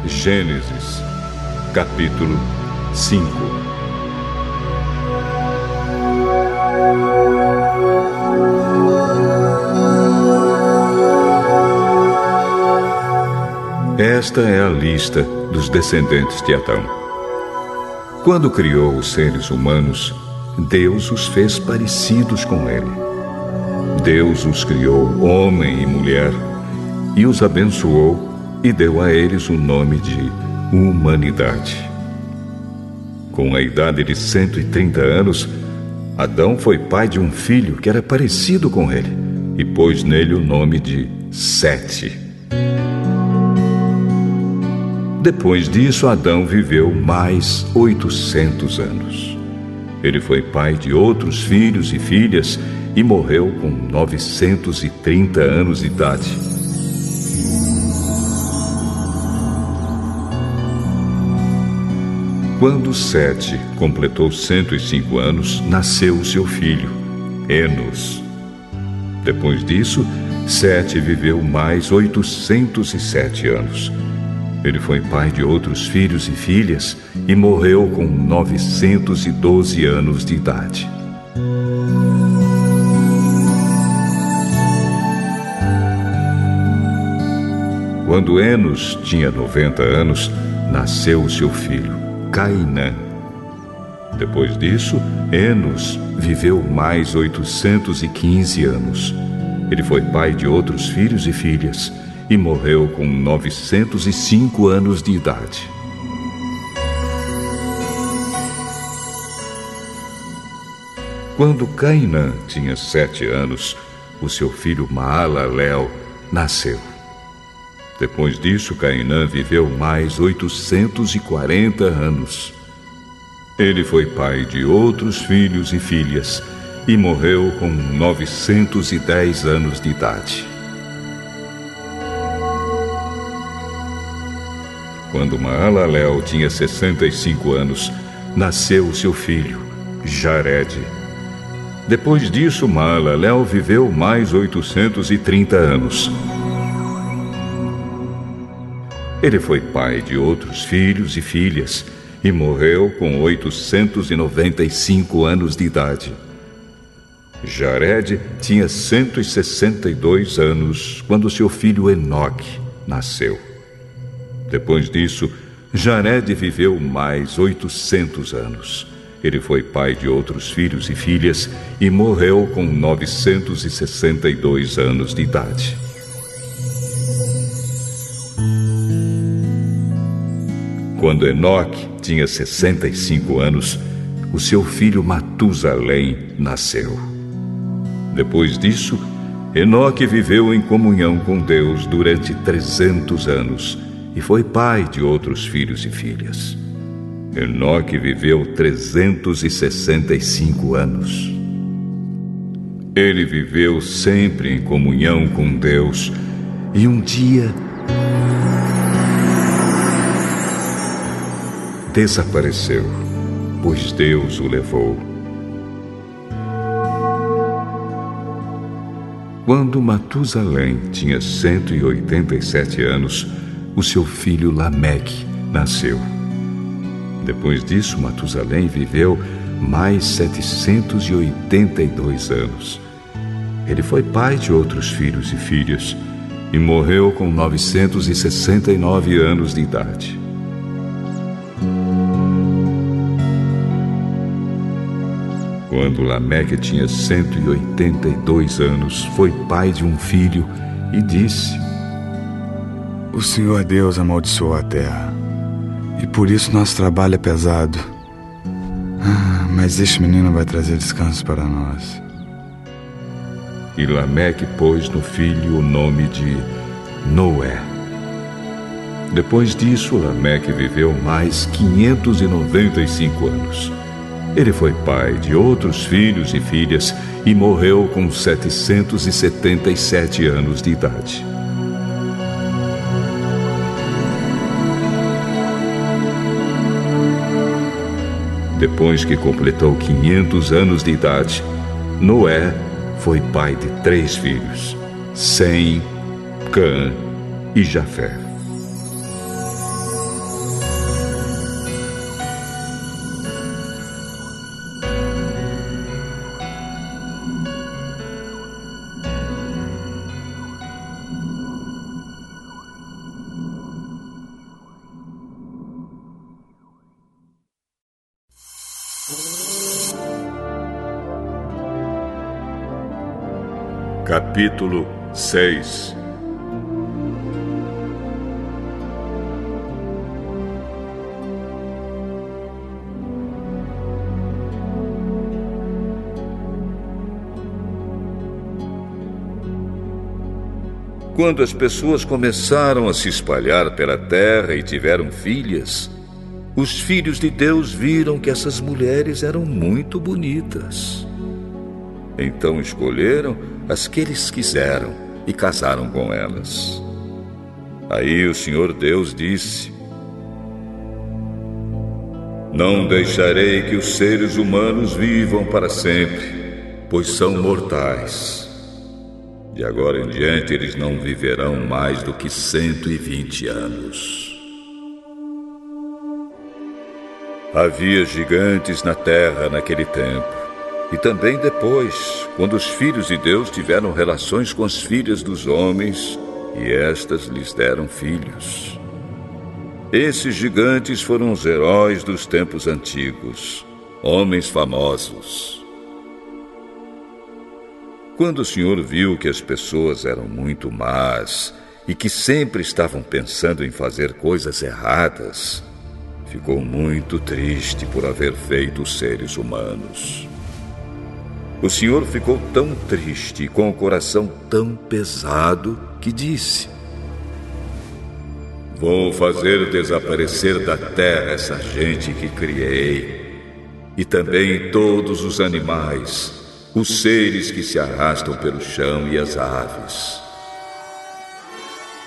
Gênesis, capítulo 5. Esta é a lista dos descendentes de Adão. Quando criou os seres humanos, Deus os fez parecidos com ele. Deus os criou homem e mulher, e os abençoou e deu a eles o nome de humanidade. Com a idade de 130 anos, Adão foi pai de um filho que era parecido com ele, e pôs nele o nome de Sete. Depois disso, Adão viveu mais 800 anos. Ele foi pai de outros filhos e filhas e morreu com 930 anos de idade. Quando Sete completou 105 anos, nasceu seu filho, Enos. Depois disso, Sete viveu mais 807 anos. Ele foi pai de outros filhos e filhas e morreu com 912 anos de idade. Quando Enos tinha 90 anos, nasceu o seu filho, Cainã. Depois disso, Enos viveu mais 815 anos. Ele foi pai de outros filhos e filhas e morreu com 905 anos de idade. Quando Cainã tinha 7 anos, o seu filho Maalalel nasceu. Depois disso, Cainã viveu mais 840 anos. Ele foi pai de outros filhos e filhas e morreu com 910 anos de idade. Quando Maalalel tinha 65 anos, nasceu seu filho, Jared. Depois disso, Maalalel viveu mais 830 anos. Ele foi pai de outros filhos e filhas e morreu com 895 anos de idade. Jared tinha 162 anos quando seu filho Enoque nasceu. Depois disso, Jared viveu mais 800 anos. Ele foi pai de outros filhos e filhas e morreu com 962 anos de idade. Quando Enoque tinha 65 anos, o seu filho Matusalém nasceu. Depois disso, Enoque viveu em comunhão com Deus durante 300 anos e foi pai de outros filhos e filhas. Enoque viveu 365 anos. Ele viveu sempre em comunhão com Deus e um dia desapareceu, pois Deus o levou. Quando Matusalém tinha 187 anos, o seu filho Lameque nasceu. Depois disso, Matusalém viveu mais 782 anos. Ele foi pai de outros filhos e filhas e morreu com 969 anos de idade. Quando Lameque tinha 182 anos, foi pai de um filho e disse: O Senhor Deus amaldiçoou a terra, e por isso nosso trabalho é pesado. Mas este menino vai trazer descanso para nós. E Lameque pôs no filho o nome de Noé. Depois disso, Lameque viveu mais 595 anos. Ele foi pai de outros filhos e filhas e morreu com 777 anos de idade. Depois que completou 500 anos de idade, Noé foi pai de 3 filhos, Sem, Cã e Jafé. Capítulo 6. Quando as pessoas começaram a se espalhar pela terra e tiveram filhas, os filhos de Deus viram que essas mulheres eram muito bonitas. Então escolheram as que eles quiseram e casaram com elas. Aí o Senhor Deus disse: Não deixarei que os seres humanos vivam para sempre, pois são mortais. De agora em diante eles não viverão mais do que 120 anos. Havia gigantes na terra naquele tempo, e também depois, quando os filhos de Deus tiveram relações com as filhas dos homens, e estas lhes deram filhos. Esses gigantes foram os heróis dos tempos antigos, homens famosos. Quando o Senhor viu que as pessoas eram muito más e que sempre estavam pensando em fazer coisas erradas, ficou muito triste por haver feito os seres humanos. O Senhor ficou tão triste e com o coração tão pesado que disse: Vou fazer desaparecer da terra essa gente que criei, e também todos os animais, os seres que se arrastam pelo chão e as aves.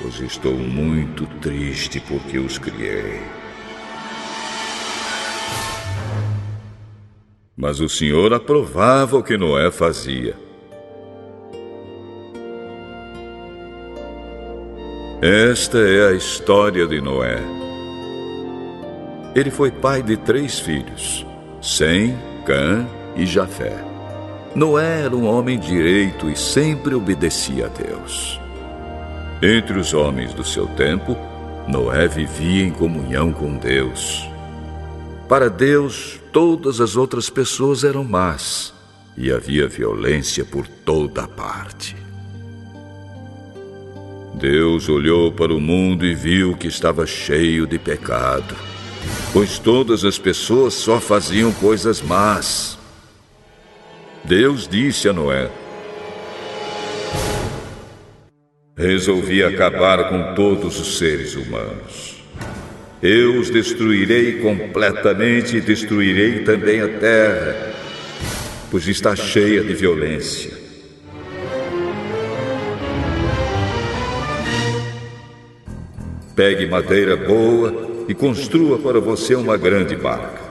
Pois estou muito triste porque os criei. Mas o Senhor aprovava o que Noé fazia. Esta é a história de Noé. Ele foi pai de 3 filhos, Sem, Cã e Jafé. Noé era um homem direito e sempre obedecia a Deus. Entre os homens do seu tempo, Noé vivia em comunhão com Deus. Para Deus, todas as outras pessoas eram más, e havia violência por toda parte. Deus olhou para o mundo e viu que estava cheio de pecado, pois todas as pessoas só faziam coisas más. Deus disse a Noé: Resolvi acabar com todos os seres humanos. Eu os destruirei completamente e destruirei também a terra, pois está cheia de violência. Pegue madeira boa e construa para você uma grande barca.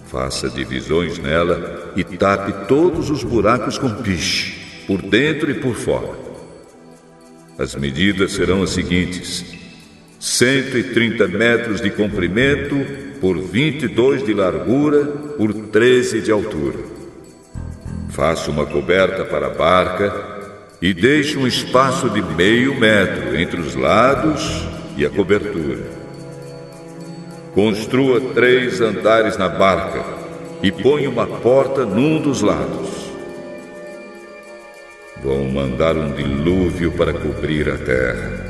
Faça divisões nela e tape todos os buracos com piche, por dentro e por fora. As medidas serão as seguintes: 130 metros de comprimento por 22 de largura por 13 de altura. Faça uma coberta para a barca e deixe um espaço de meio metro entre os lados e a cobertura. Construa 3 andares na barca e ponha uma porta num dos lados. Vou mandar um dilúvio para cobrir a terra,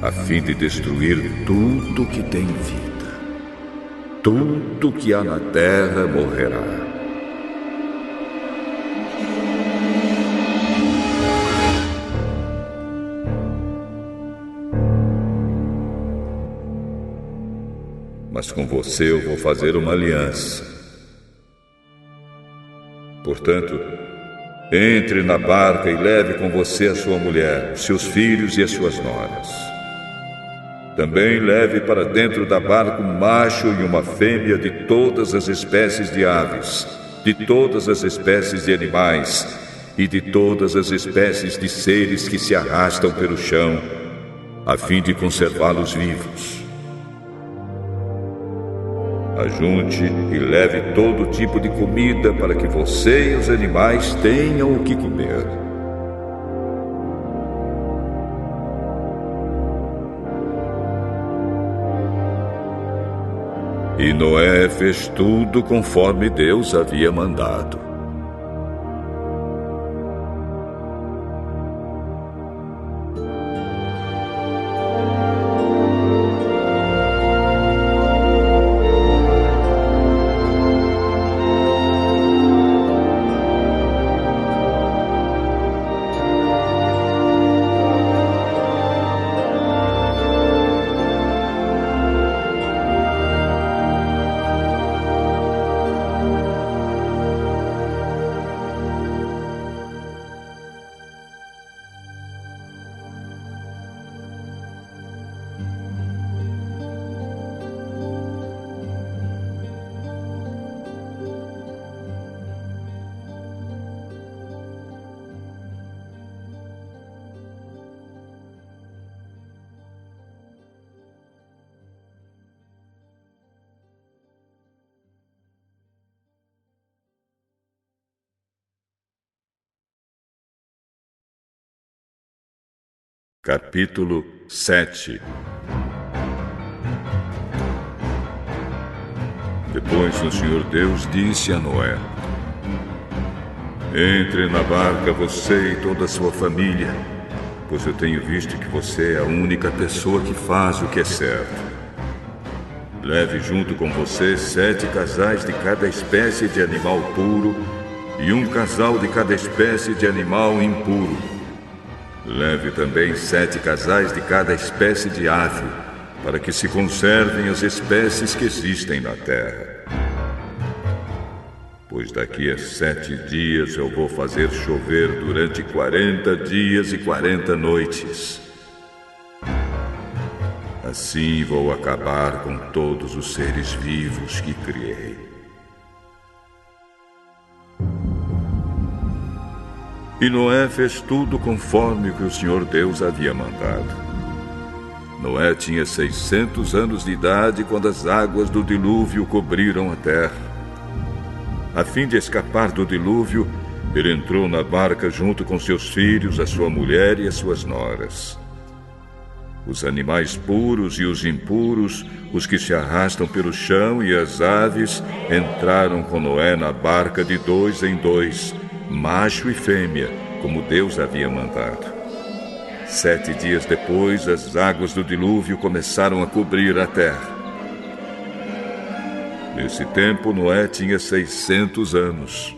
a fim de destruir tudo que tem vida. Tudo que há na terra morrerá. Mas com você eu vou fazer uma aliança. Portanto, entre na barca e leve com você a sua mulher, os seus filhos e as suas noras. Também leve para dentro da barca um macho e uma fêmea de todas as espécies de aves, de todas as espécies de animais e de todas as espécies de seres que se arrastam pelo chão, a fim de conservá-los vivos. Ajunte e leve todo tipo de comida para que você e os animais tenham o que comer. E Noé fez tudo conforme Deus havia mandado. Capítulo 7. Depois o Senhor Deus disse a Noé: Entre na barca você e toda a sua família, pois eu tenho visto que você é a única pessoa que faz o que é certo. Leve junto com você 7 casais de cada espécie de animal puro e 1 casal de cada espécie de animal impuro. Leve também 7 casais de cada espécie de ave, para que se conservem as espécies que existem na terra. Pois daqui a 7 dias eu vou fazer chover durante 40 dias e 40 noites. Assim vou acabar com todos os seres vivos que criei. E Noé fez tudo conforme o que o Senhor Deus havia mandado. Noé tinha 600 anos de idade quando as águas do dilúvio cobriram a terra. A fim de escapar do dilúvio, ele entrou na barca junto com seus filhos, a sua mulher e as suas noras. Os animais puros e os impuros, os que se arrastam pelo chão e as aves, entraram com Noé na barca de 2 em 2, macho e fêmea, como Deus havia mandado. 7 dias depois, as águas do dilúvio começaram a cobrir a terra. Nesse tempo, Noé tinha 600 anos.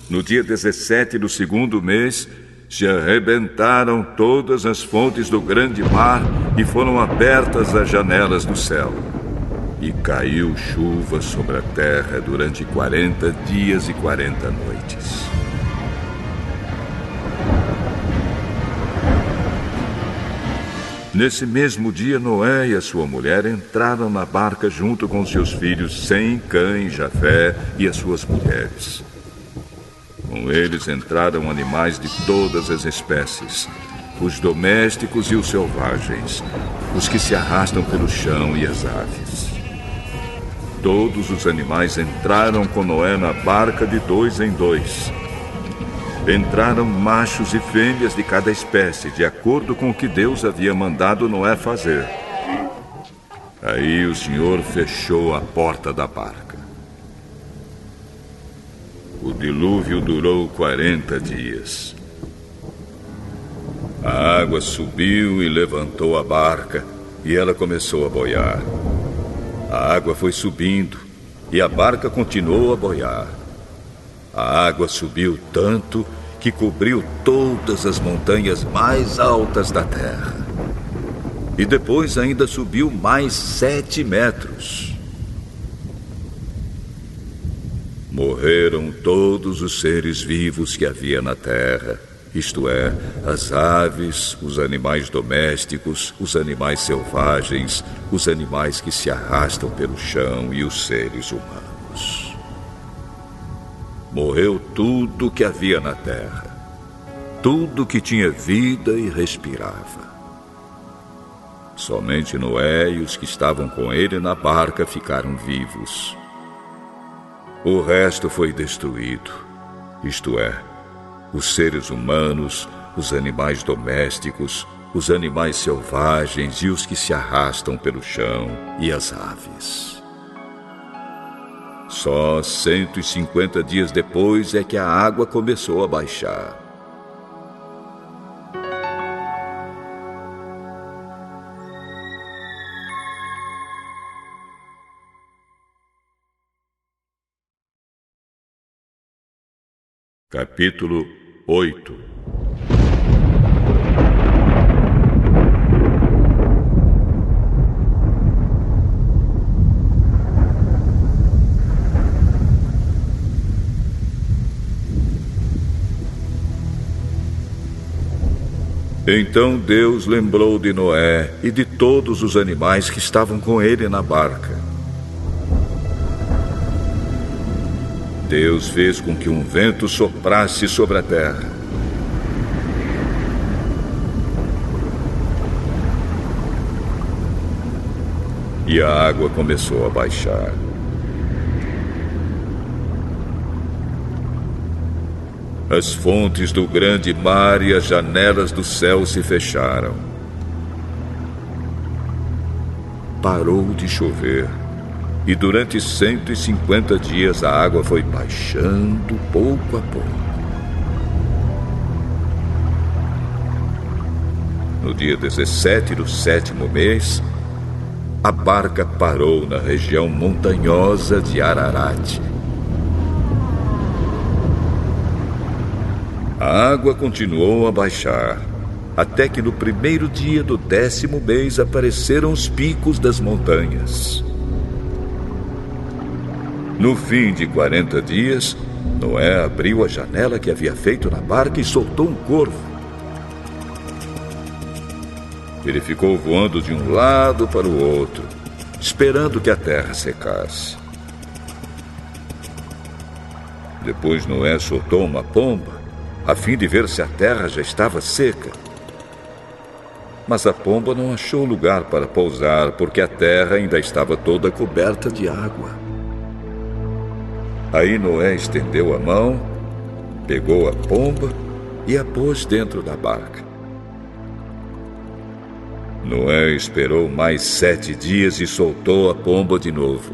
No dia 17 do 2º mês, se arrebentaram todas as fontes do grande mar e foram abertas as janelas do céu. E caiu chuva sobre a terra durante 40 dias e 40 noites. Nesse mesmo dia, Noé e a sua mulher entraram na barca junto com seus filhos Sem, Cã e Jafé e as suas mulheres. Com eles entraram animais de todas as espécies, os domésticos e os selvagens, os que se arrastam pelo chão e as aves. Todos os animais entraram com Noé na barca de 2 em 2. Entraram machos e fêmeas de cada espécie, de acordo com o que Deus havia mandado Noé fazer. Aí o Senhor fechou a porta da barca. O dilúvio durou 40 dias. A água subiu e levantou a barca, e ela começou a boiar. A água foi subindo, e a barca continuou a boiar. A água subiu tanto que cobriu todas as montanhas mais altas da terra. E depois ainda subiu mais 7 metros. Morreram todos os seres vivos que havia na terra, isto é, as aves, os animais domésticos, os animais selvagens, os animais que se arrastam pelo chão e os seres humanos. Morreu tudo que havia na terra, tudo que tinha vida e respirava. Somente Noé e os que estavam com ele na barca ficaram vivos. O resto foi destruído, isto é, os seres humanos, os animais domésticos, os animais selvagens e os que se arrastam pelo chão e as aves. Só 150 dias depois é que a água começou a baixar. Capítulo 8. Então Deus lembrou de Noé e de todos os animais que estavam com ele na barca. Deus fez com que um vento soprasse sobre a terra. E a água começou a baixar. As fontes do grande mar e as janelas do céu se fecharam. Parou de chover, e durante 150 dias a água foi baixando pouco a pouco. No dia 17 do 7º mês, a barca parou na região montanhosa de Ararat. A água continuou a baixar, até que no primeiro dia do 10º mês apareceram os picos das montanhas. No fim de 40 dias, Noé abriu a janela que havia feito na barca e soltou um corvo. Ele ficou voando de um lado para o outro, esperando que a terra secasse. Depois Noé soltou uma pomba, a fim de ver se a terra já estava seca. Mas a pomba não achou lugar para pousar, porque a terra ainda estava toda coberta de água. Aí Noé estendeu a mão, pegou a pomba e a pôs dentro da barca. Noé esperou mais 7 dias e soltou a pomba de novo.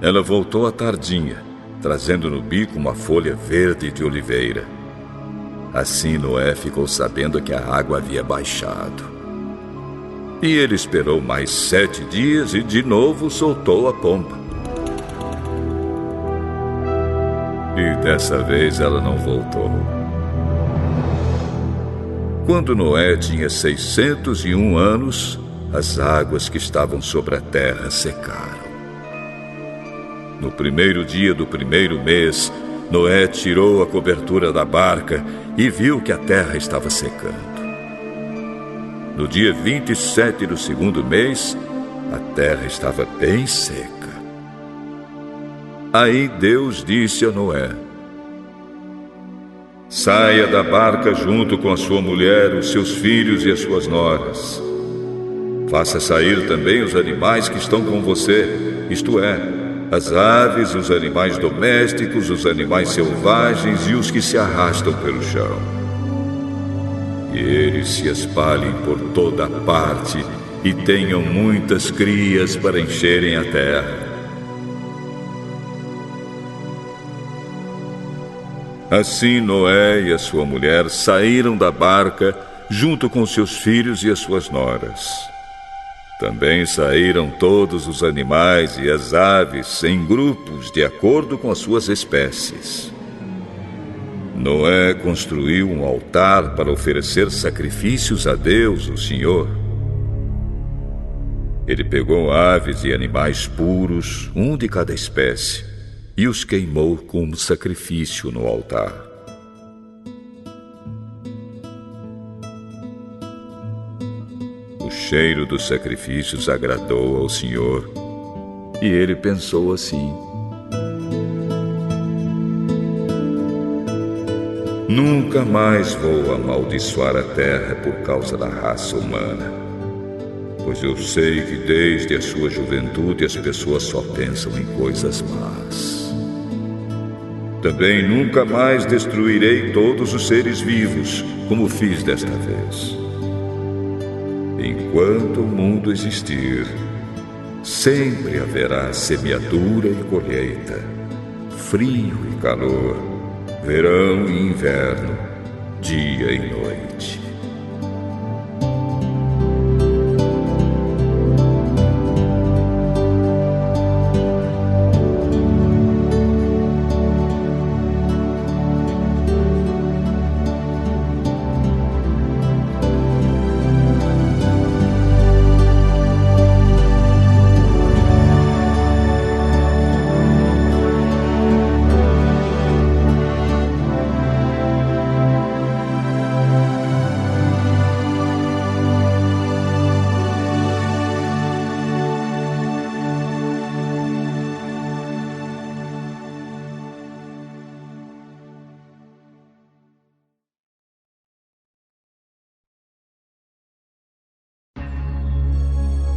Ela voltou à tardinha, trazendo no bico uma folha verde de oliveira. Assim Noé ficou sabendo que a água havia baixado. E ele esperou mais 7 dias e de novo soltou a pomba. E dessa vez ela não voltou. Quando Noé tinha 601 anos, as águas que estavam sobre a terra secaram. No primeiro dia do primeiro mês, Noé tirou a cobertura da barca e viu que a terra estava secando. No dia 27 do 2º mês, a terra estava bem seca. Aí Deus disse a Noé: saia da barca junto com a sua mulher, os seus filhos e as suas noras. Faça sair também os animais que estão com você, isto é, as aves, os animais domésticos, os animais selvagens e os que se arrastam pelo chão. E eles se espalhem por toda parte e tenham muitas crias para encherem a terra. Assim Noé e a sua mulher saíram da barca junto com seus filhos e as suas noras. Também saíram todos os animais e as aves em grupos de acordo com as suas espécies. Noé construiu um altar para oferecer sacrifícios a Deus, o Senhor. Ele pegou aves e animais puros, um de cada espécie, e os queimou como sacrifício no altar. O cheiro dos sacrifícios agradou ao Senhor, e ele pensou assim: nunca mais vou amaldiçoar a terra por causa da raça humana, pois eu sei que desde a sua juventude as pessoas só pensam em coisas más. Também nunca mais destruirei todos os seres vivos, como fiz desta vez. Enquanto o mundo existir, sempre haverá semeadura e colheita, frio e calor, verão e inverno, dia e noite.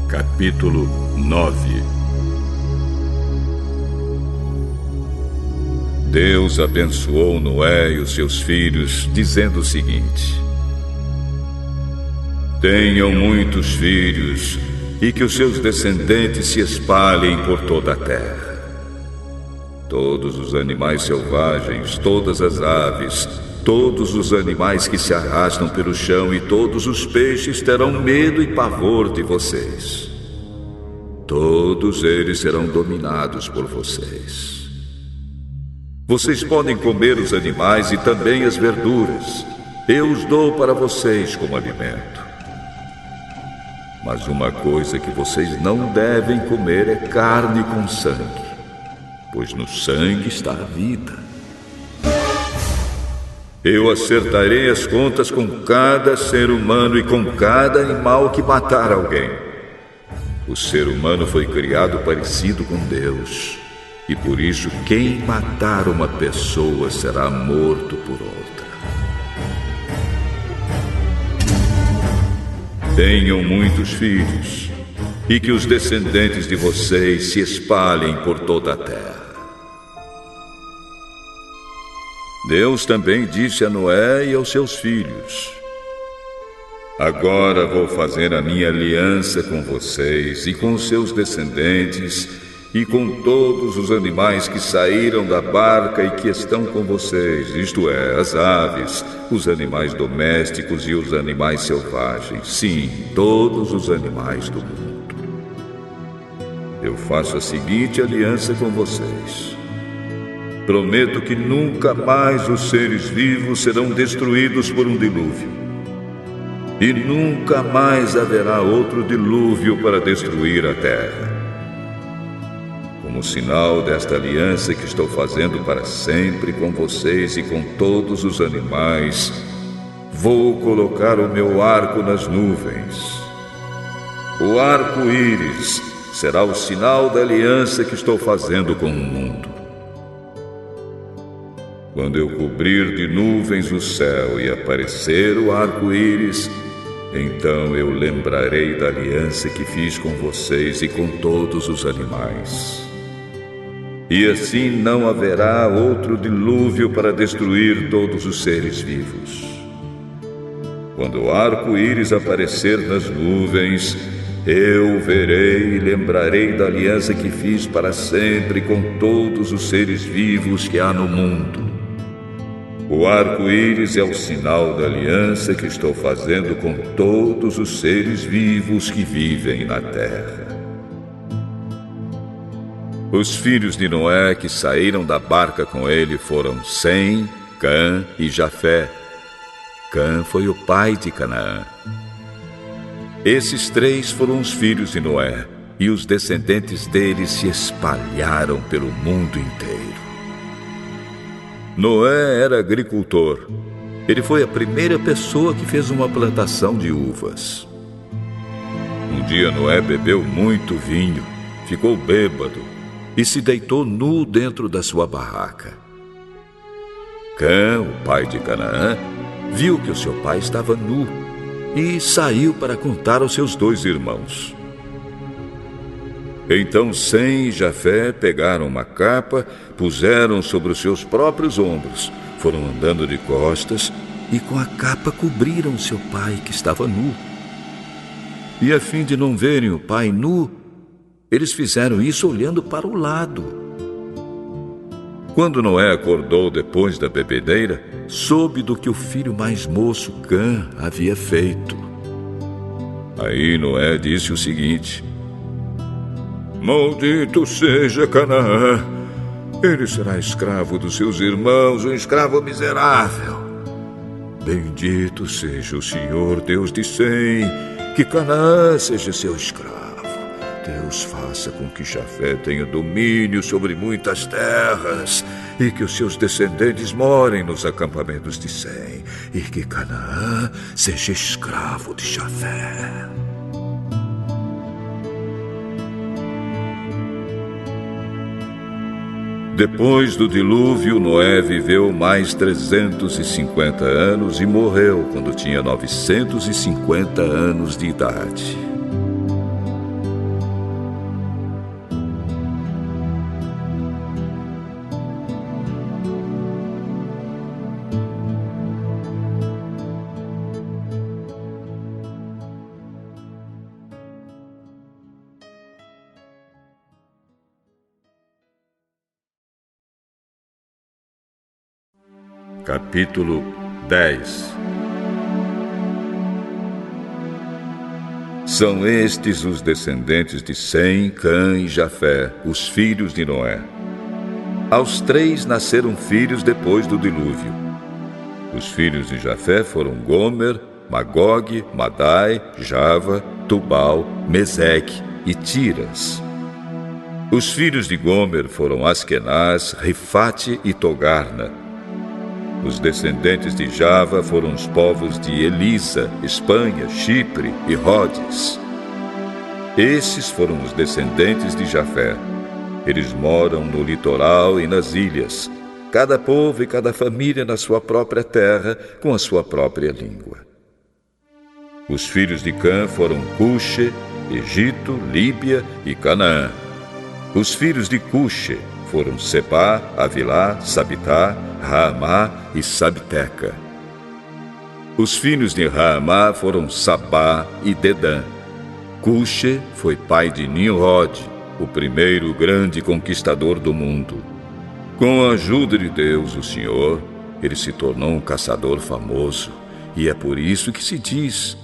Capítulo 9. Deus abençoou Noé e os seus filhos, dizendo o seguinte: tenham muitos filhos e que os seus descendentes se espalhem por toda a terra. Todos os animais selvagens, todas as aves, todos os animais que se arrastam pelo chão e todos os peixes terão medo e pavor de vocês. Todos eles serão dominados por vocês. Vocês podem comer os animais e também as verduras. Eu os dou para vocês como alimento. Mas uma coisa que vocês não devem comer é carne com sangue, pois no sangue está a vida. Eu acertarei as contas com cada ser humano e com cada animal que matar alguém. O ser humano foi criado parecido com Deus, e por isso quem matar uma pessoa será morto por outra. Tenham muitos filhos, e que os descendentes de vocês se espalhem por toda a terra. Deus também disse a Noé e aos seus filhos: agora vou fazer a minha aliança com vocês e com os seus descendentes e com todos os animais que saíram da barca e que estão com vocês, isto é, as aves, os animais domésticos e os animais selvagens, sim, todos os animais do mundo. Eu faço a seguinte aliança com vocês. Prometo que nunca mais os seres vivos serão destruídos por um dilúvio. E nunca mais haverá outro dilúvio para destruir a terra. Como sinal desta aliança que estou fazendo para sempre com vocês e com todos os animais, vou colocar o meu arco nas nuvens. O arco-íris será o sinal da aliança que estou fazendo com o mundo. Quando eu cobrir de nuvens o céu e aparecer o arco-íris, então eu lembrarei da aliança que fiz com vocês e com todos os animais. E assim não haverá outro dilúvio para destruir todos os seres vivos. Quando o arco-íris aparecer nas nuvens, eu verei e lembrarei da aliança que fiz para sempre com todos os seres vivos que há no mundo. O arco-íris é o sinal da aliança que estou fazendo com todos os seres vivos que vivem na terra. Os filhos de Noé que saíram da barca com ele foram Sem, Cã e Jafé. Cã foi o pai de Canaã. Esses três foram os filhos de Noé, e os descendentes deles se espalharam pelo mundo inteiro. Noé era agricultor. Ele foi a primeira pessoa que fez uma plantação de uvas. Um dia Noé bebeu muito vinho, ficou bêbado e se deitou nu dentro da sua barraca. Cã, o pai de Canaã, viu que o seu pai estava nu e saiu para contar aos seus 2 irmãos. Então Sem e Jafé pegaram uma capa, puseram sobre os seus próprios ombros, foram andando de costas e com a capa cobriram seu pai que estava nu. E a fim de não verem o pai nu, eles fizeram isso olhando para o lado. Quando Noé acordou depois da bebedeira, soube do que o filho mais moço, Cã, havia feito. Aí Noé disse o seguinte: maldito seja Canaã, ele será escravo dos seus irmãos, um escravo miserável. Bendito seja o Senhor Deus de Sem, que Canaã seja seu escravo. Deus faça com que Jafé tenha domínio sobre muitas terras e que os seus descendentes morem nos acampamentos de Sem e que Canaã seja escravo de Jafé. Depois do dilúvio, Noé viveu mais 350 anos e morreu quando tinha 950 anos de idade. Capítulo 10. São estes os descendentes de Sem, Cã e Jafé, os filhos de Noé. Aos 3 nasceram filhos depois do dilúvio. Os filhos de Jafé foram Gomer, Magog, Madai, Java, Tubal, Meseque e Tiras. Os filhos de Gomer foram Askenaz, Rifate e Togarna. Os descendentes de Java foram os povos de Elisa, Espanha, Chipre e Rhodes. Esses foram os descendentes de Jafé. Eles moram no litoral e nas ilhas, cada povo e cada família na sua própria terra, com a sua própria língua. Os filhos de Cã foram Cuxe, Egito, Líbia e Canaã. Os filhos de Cuxe foram Sepá, Avilá, Sabitá, Raamá e Sabteca. Os filhos de Raamá foram Sabá e Dedã. Cuxe foi pai de Nimrod, o primeiro grande conquistador do mundo. Com a ajuda de Deus, o Senhor, ele se tornou um caçador famoso, e é por isso que se diz: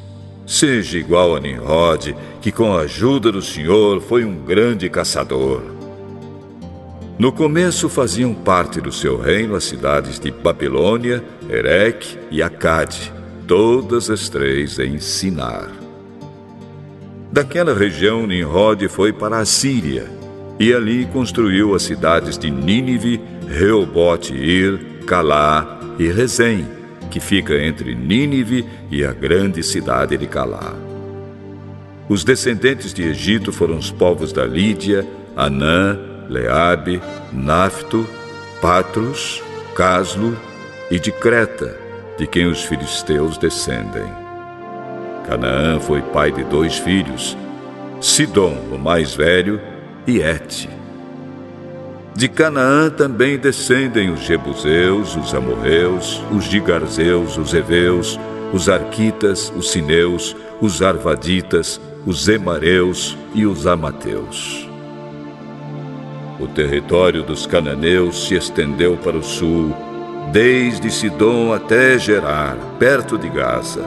seja igual a Nimrod, que com a ajuda do Senhor foi um grande caçador. No começo faziam parte do seu reino as cidades de Babilônia, Ereque e Acade, todas as 3 em Sinar. Daquela região, Nimrod foi para a Síria, e ali construiu as cidades de Nínive, Reobote-Ir, Calá e Rezém, que fica entre Nínive e a grande cidade de Calá. Os descendentes de Egito foram os povos da Lídia, Anã, Leabe, Nafto, Patros, Caslo e de Creta, de quem os filisteus descendem. Canaã foi pai de 2 filhos, Sidom, o mais velho, e Et. De Canaã também descendem os Jebuseus, os Amorreus, os Gigarzeus, os Eveus, os Arquitas, os Sineus, os Arvaditas, os Emareus e os Amateus. O território dos cananeus se estendeu para o sul, desde Sidom até Gerar, perto de Gaza,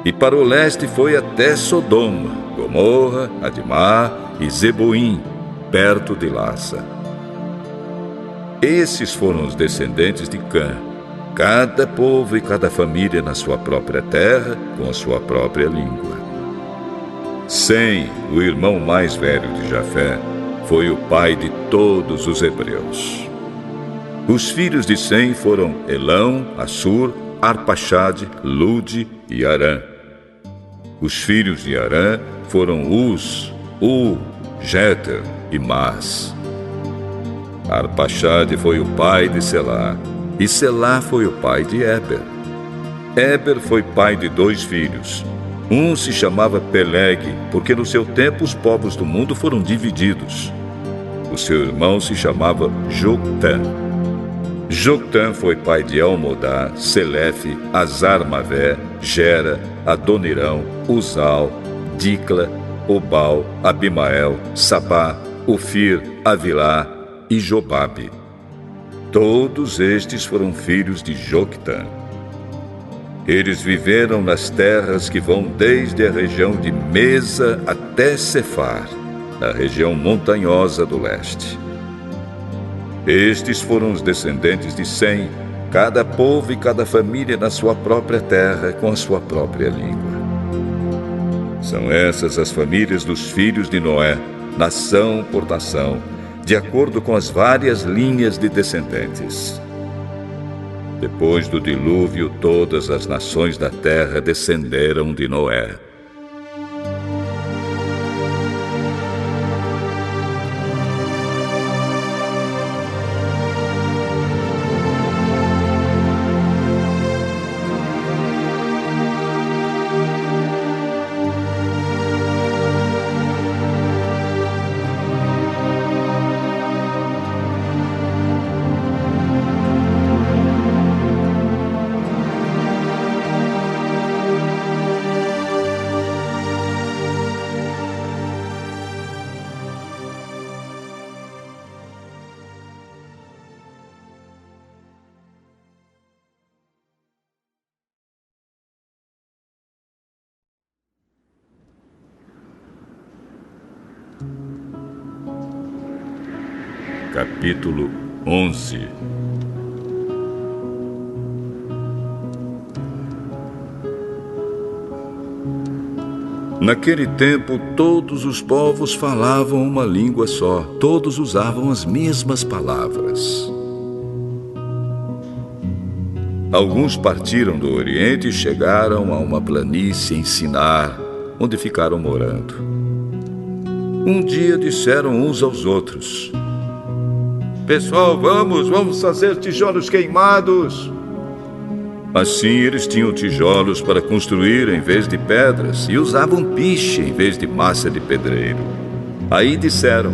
e para o leste foi até Sodoma, Gomorra, Admá e Zeboim, perto de Lasa. Esses foram os descendentes de Cã, cada povo e cada família na sua própria terra, com a sua própria língua. Sem, o irmão mais velho de Jafé, foi o pai de todos os hebreus. Os filhos de Sem foram Elão, Assur, Arpaxade, Lude e Arã. Os filhos de Arã foram Uz, Jeter e Mas. Arpaxade foi o pai de Selá, e Selá foi o pai de Éber. Éber foi pai de 2 filhos. Um se chamava Peleg, porque no seu tempo os povos do mundo foram divididos. O seu irmão se chamava Joctã. Joctã foi pai de Almodá, Selefe, Azarmavé, Gera, Adonirão, Uzal, Dicla, Obal, Abimael, Sabá, Ofir, Avilá e Jobabe. Todos estes foram filhos de Joctã. Eles viveram nas terras que vão desde a região de Mesa até Cefar, na região montanhosa do leste. Estes foram os descendentes de Sem, cada povo e cada família na sua própria terra, com a sua própria língua. São essas as famílias dos filhos de Noé, nação por nação, de acordo com as várias linhas de descendentes. Depois do dilúvio, todas as nações da terra descenderam de Noé. Capítulo 11. Naquele tempo, todos os povos falavam uma língua só. Todos usavam as mesmas palavras. Alguns partiram do Oriente e chegaram a uma planície em Sinar, onde ficaram morando. Um dia disseram uns aos outros: Pessoal, vamos fazer tijolos queimados. Assim eles tinham tijolos para construir em vez de pedras e usavam piche em vez de massa de pedreiro. Aí disseram: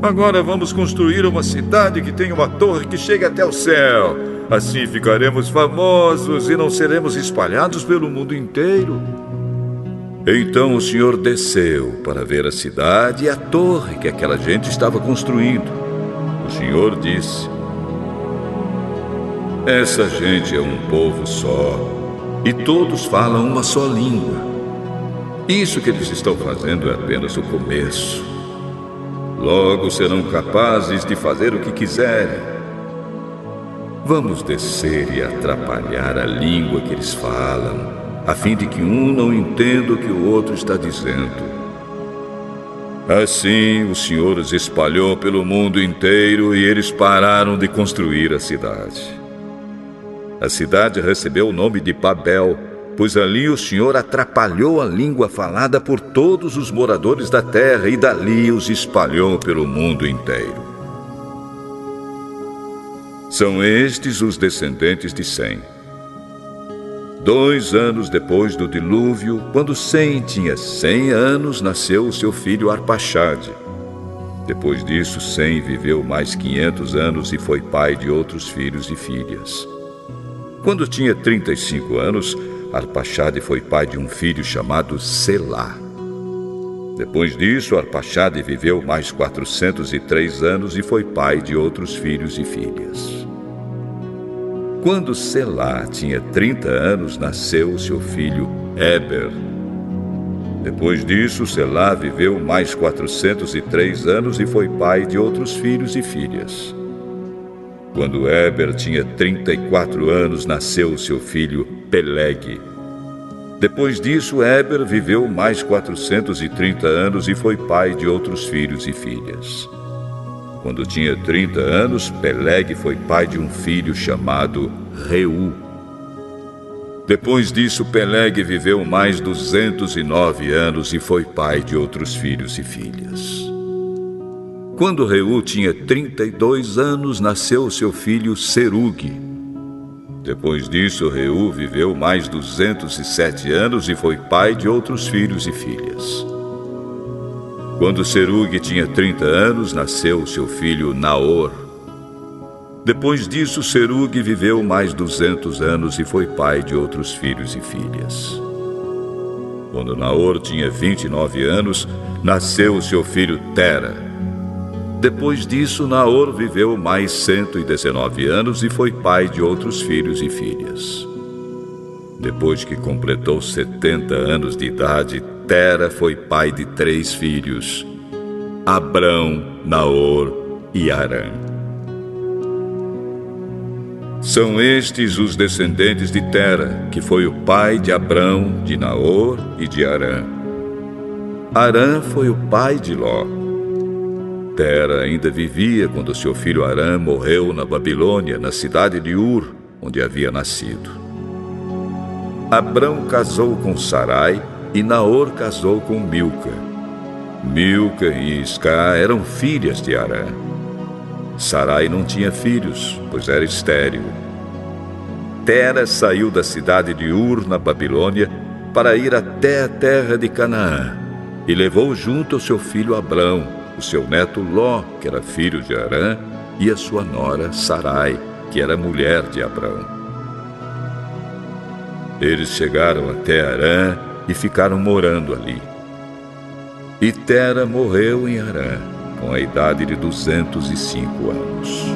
Agora vamos construir uma cidade que tenha uma torre que chegue até o céu. Assim ficaremos famosos e não seremos espalhados pelo mundo inteiro. Então o Senhor desceu para ver a cidade e a torre que aquela gente estava construindo. O Senhor disse: Essa gente é um povo só, e todos falam uma só língua. Isso que eles estão fazendo é apenas o começo. Logo serão capazes de fazer o que quiserem. Vamos descer e atrapalhar a língua que eles falam, a fim de que um não entenda o que o outro está dizendo. Assim, o Senhor os espalhou pelo mundo inteiro e eles pararam de construir a cidade. A cidade recebeu o nome de Babel, pois ali o Senhor atrapalhou a língua falada por todos os moradores da terra e dali os espalhou pelo mundo inteiro. São estes os descendentes de Sem. 2 anos depois do dilúvio, quando Sem tinha 100 anos, nasceu o seu filho Arpaxade. Depois disso, Sem viveu mais 500 anos e foi pai de outros filhos e filhas. Quando tinha 35 anos, Arpaxade foi pai de um filho chamado Selá. Depois disso, Arpaxade viveu mais 403 anos e foi pai de outros filhos e filhas. Quando Selá tinha 30 anos, nasceu seu filho Éber. Depois disso, Selá viveu mais 403 anos e foi pai de outros filhos e filhas. Quando Éber tinha 34 anos, nasceu seu filho Peleg. Depois disso, Éber viveu mais 430 anos e foi pai de outros filhos e filhas. Quando tinha 30 anos, Peleg foi pai de um filho chamado Reu. Depois disso, Peleg viveu mais 209 anos e foi pai de outros filhos e filhas. Quando Reu tinha 32 anos, nasceu seu filho Serug. Depois disso, Reu viveu mais 207 anos e foi pai de outros filhos e filhas. Quando Serug tinha 30 anos, nasceu seu filho Naor. Depois disso, Serug viveu mais 200 anos e foi pai de outros filhos e filhas. Quando Naor tinha 29 anos, nasceu seu filho Tera. Depois disso, Naor viveu mais 119 anos e foi pai de outros filhos e filhas. Depois que completou 70 anos de idade, Tera foi pai de 3 filhos: Abrão, Naor e Harã. São estes os descendentes de Tera, que foi o pai de Abrão, de Naor e de Harã. Harã foi o pai de Ló. Tera ainda vivia quando seu filho Harã morreu na Babilônia, na cidade de Ur, onde havia nascido. Abrão casou com Sarai e Naor casou com Milca. Milca e Isca eram filhas de Harã. Sarai não tinha filhos, pois era estéril. Tera saiu da cidade de Ur, na Babilônia, para ir até a terra de Canaã, e levou junto o seu filho Abrão, o seu neto Ló, que era filho de Harã, e a sua nora Sarai, que era mulher de Abrão. Eles chegaram até Harã e ficaram morando ali. E Tera morreu em Harã, com a idade de 205 anos.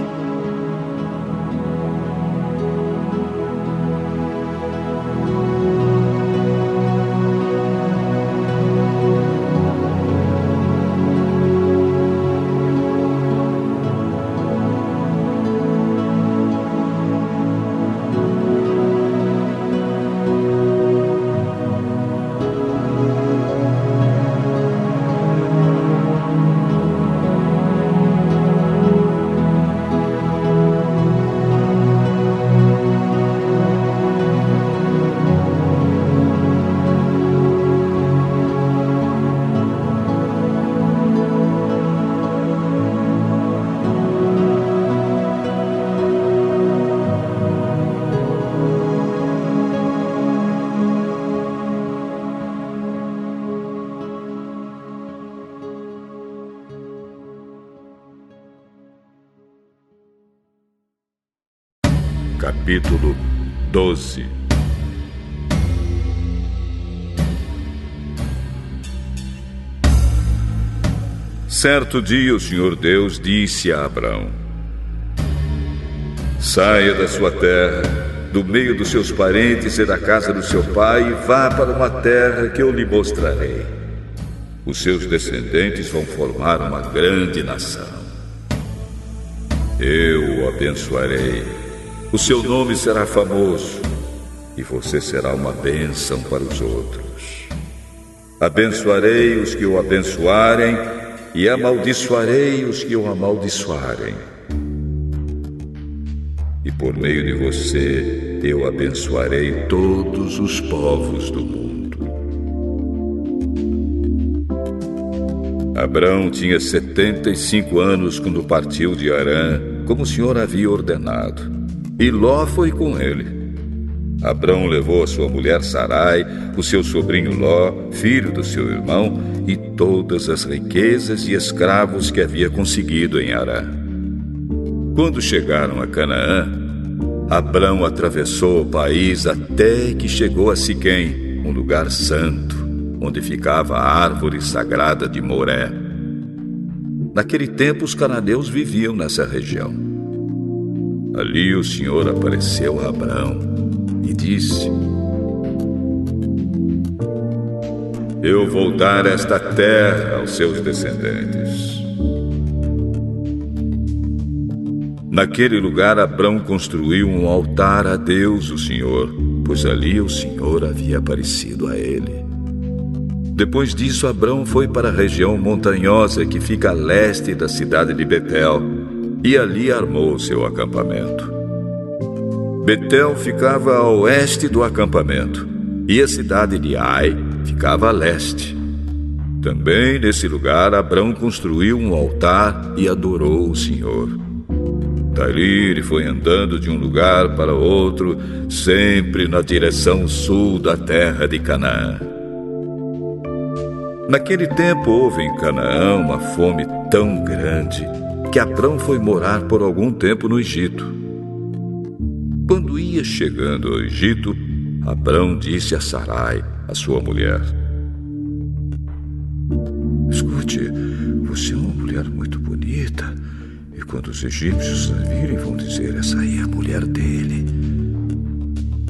capítulo 12. Certo dia o Senhor Deus disse a Abrão: saia da sua terra, do meio dos seus parentes e da casa do seu pai, e vá para uma terra que eu lhe mostrarei. Os seus descendentes vão formar uma grande nação. Eu o abençoarei. O seu nome será famoso, e você será uma bênção para os outros. Abençoarei os que o abençoarem, e amaldiçoarei os que o amaldiçoarem. E por meio de você, eu abençoarei todos os povos do mundo. Abrão tinha 75 anos quando partiu de Harã, como o Senhor havia ordenado. E Ló foi com ele. Abrão levou a sua mulher Sarai, o seu sobrinho Ló, filho do seu irmão, e todas as riquezas e escravos que havia conseguido em Harã. Quando chegaram a Canaã, Abrão atravessou o país até que chegou a Siquém, um lugar santo, onde ficava a árvore sagrada de Moré. Naquele tempo, os cananeus viviam nessa região. Ali o Senhor apareceu a Abrão e disse: eu vou dar esta terra aos seus descendentes. Naquele lugar, Abrão construiu um altar a Deus, o Senhor, pois ali o Senhor havia aparecido a ele. Depois disso, Abrão foi para a região montanhosa que fica a leste da cidade de Betel, e ali armou seu acampamento. Betel ficava a oeste do acampamento, e a cidade de Ai ficava a leste. Também nesse lugar, Abrão construiu um altar e adorou o Senhor. Dali ele foi andando de um lugar para outro, sempre na direção sul da terra de Canaã. Naquele tempo houve em Canaã uma fome tão grande que Abrão foi morar por algum tempo no Egito. Quando ia chegando ao Egito, Abrão disse a Sarai, a sua mulher: escute, você é uma mulher muito bonita, e quando os egípcios a virem vão dizer: essa aí é a mulher dele.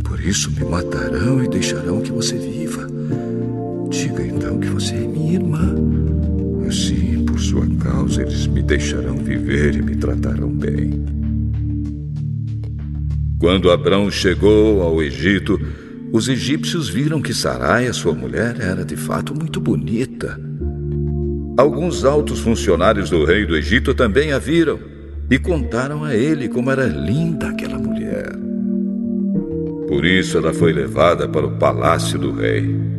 Por isso me matarão e deixarão que você viva. Diga então que você é minha irmã. Assim, por sua causa, eles me deixarão viver e me tratarão bem. Quando Abrão chegou ao Egito, os egípcios viram que Sarai, a sua mulher, era de fato muito bonita. Alguns altos funcionários do rei do Egito também a viram e contaram a ele como era linda aquela mulher. Por isso ela foi levada para o palácio do rei.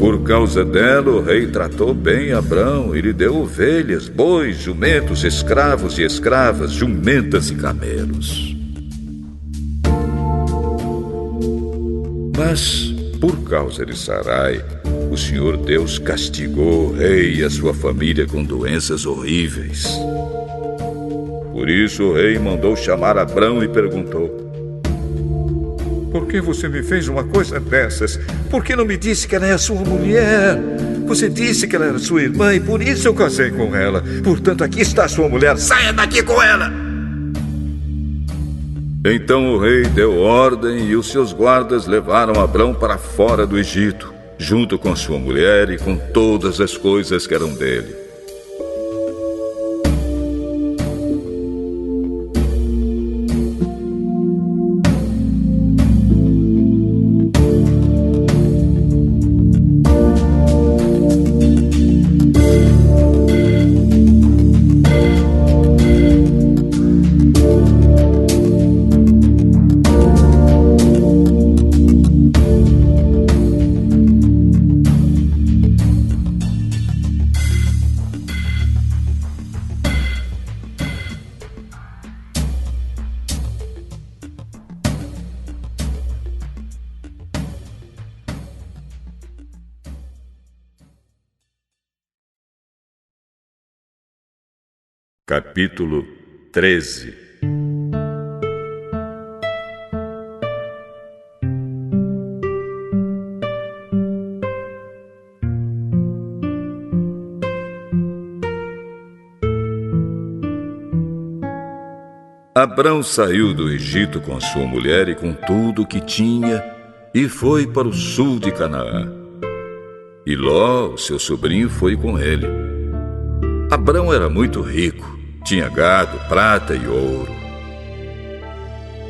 Por causa dela, o rei tratou bem Abrão e lhe deu ovelhas, bois, jumentos, escravos e escravas, jumentas e camelos. Mas, por causa de Sarai, o Senhor Deus castigou o rei e a sua família com doenças horríveis. Por isso o rei mandou chamar Abrão e perguntou: por que você me fez uma coisa dessas? Por que não me disse que ela é a sua mulher? Você disse que ela era sua irmã e por isso eu casei com ela. Portanto, aqui está a sua mulher. Saia daqui com ela! Então o rei deu ordem e os seus guardas levaram Abrão para fora do Egito, junto com sua mulher e com todas as coisas que eram dele. Capítulo 13. Abrão saiu do Egito com a sua mulher e com tudo o que tinha e foi para o sul de Canaã. E Ló, o seu sobrinho, foi com ele. Abrão era muito rico, tinha gado, prata e ouro.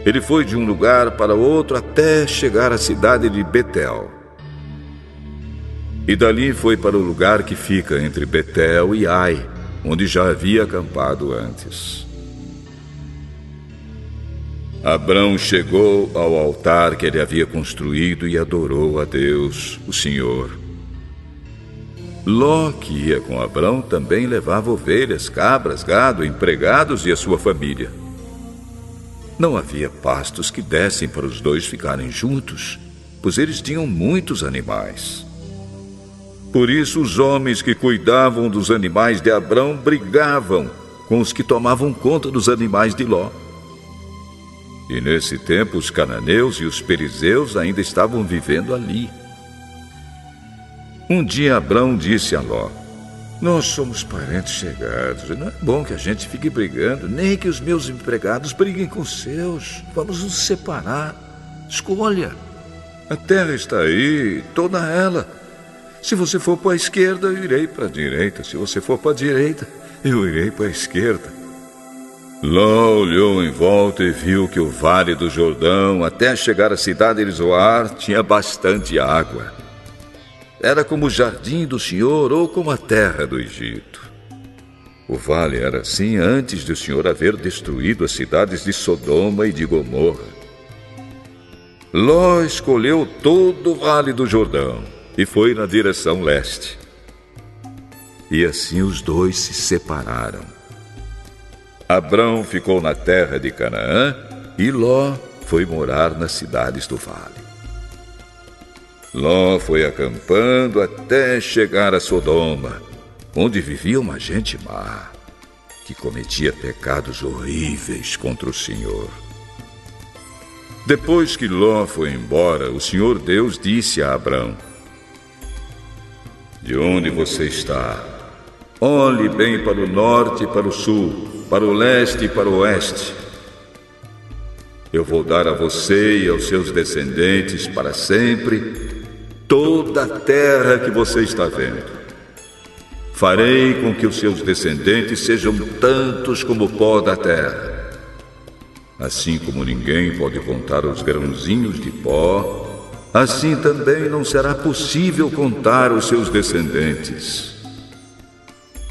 Ele foi de um lugar para outro até chegar à cidade de Betel. E dali foi para o lugar que fica entre Betel e Ai, onde já havia acampado antes. Abrão chegou ao altar que ele havia construído e adorou a Deus, o Senhor. Ló, que ia com Abrão, também levava ovelhas, cabras, gado, empregados e a sua família. Não havia pastos que dessem para os dois ficarem juntos, pois eles tinham muitos animais. Por isso os homens que cuidavam dos animais de Abrão brigavam com os que tomavam conta dos animais de Ló. E nesse tempo os cananeus e os perizeus ainda estavam vivendo ali. Um dia Abrão disse a Ló: "Nós somos parentes chegados, e não é bom que a gente fique brigando, nem que os meus empregados briguem com os seus. Vamos nos separar. Escolha. A terra está aí, toda ela. Se você for para a esquerda, eu irei para a direita. Se você for para a direita, eu irei para a esquerda." Ló olhou em volta e viu que o vale do Jordão, até chegar à cidade de Zoar, tinha bastante água. Era como o jardim do Senhor ou como a terra do Egito. O vale era assim antes de o Senhor haver destruído as cidades de Sodoma e de Gomorra. Ló escolheu todo o vale do Jordão e foi na direção leste. E assim os dois se separaram. Abrão ficou na terra de Canaã e Ló foi morar nas cidades do vale. Ló foi acampando até chegar a Sodoma, onde vivia uma gente má, que cometia pecados horríveis contra o Senhor. Depois que Ló foi embora, o Senhor Deus disse a Abrão: "De onde você está? Olhe bem para o norte e para o sul, para o leste e para o oeste. Eu vou dar a você e aos seus descendentes para sempre toda a terra que você está vendo. Farei com que os seus descendentes sejam tantos como o pó da terra. Assim como ninguém pode contar os grãozinhos de pó, assim também não será possível contar os seus descendentes.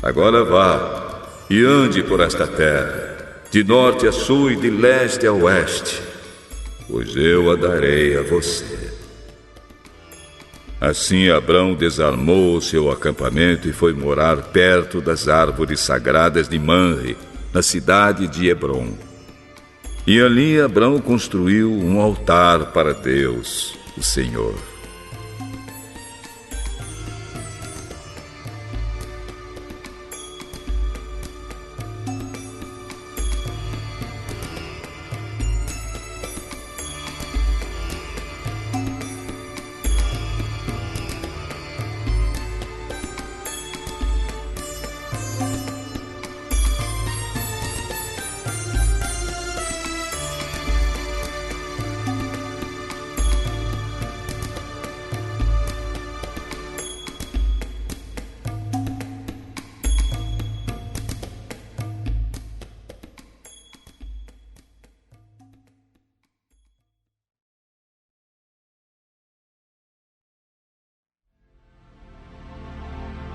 Agora vá e ande por esta terra, de norte a sul e de leste a oeste, pois eu a darei a você." Assim Abrão desarmou o seu acampamento e foi morar perto das árvores sagradas de Manre, na cidade de Hebrom. E ali Abrão construiu um altar para Deus, o Senhor.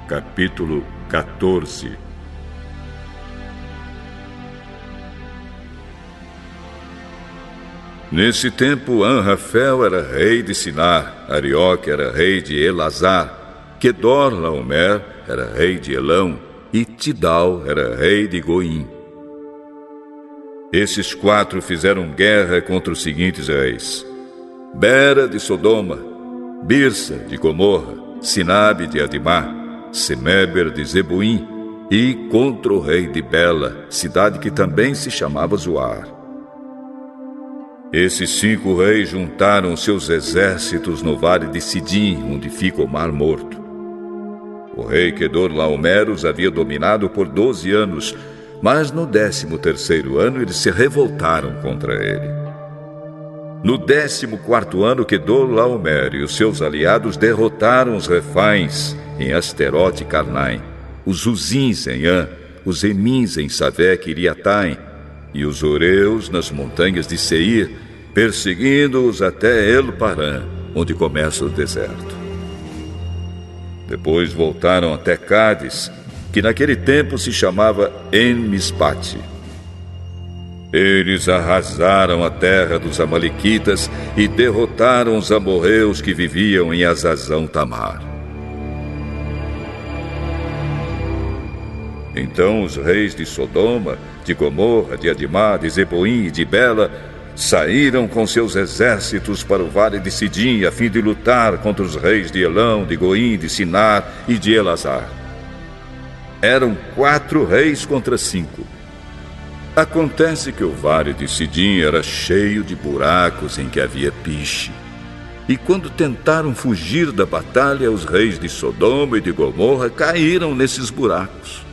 Capítulo 14. Nesse tempo, Anrafel era rei de Sinar, Arioque era rei de Elazar, Quedorlaomer era rei de Elão e Tidal era rei de Goim. Esses quatro fizeram guerra contra os seguintes reis: Bera de Sodoma, Birsa de Gomorra, Sinabe de Adimá, Semeber de Zeboim, e contra o rei de Bela, cidade que também se chamava Zoar. Esses 5 reis juntaram seus exércitos no vale de Sidim, onde fica o Mar Morto. O rei Quedorlaomer os havia dominado por 12 anos, mas no 13º ano eles se revoltaram contra ele. No 14º ano, Quedorlaomer e os seus aliados derrotaram os Refães em Asterote e Carnaim, os Uzins em An, os Emins em Savé e Iriataim, e os Oreus nas montanhas de Seir, perseguindo-os até El-Parã, onde começa o deserto. Depois voltaram até Cádiz, que naquele tempo se chamava En-Mispate. Eles arrasaram a terra dos amalequitas e derrotaram os amorreus que viviam em Azazão Tamar. Então os reis de Sodoma, de Gomorra, de Adimá, de Zeboim e de Bela saíram com seus exércitos para o vale de Sidim a fim de lutar contra os reis de Elão, de Goim, de Sinar e de Elazar. Eram 4 reis contra 5. Acontece que o vale de Sidim era cheio de buracos em que havia piche. E quando tentaram fugir da batalha, os reis de Sodoma e de Gomorra caíram nesses buracos.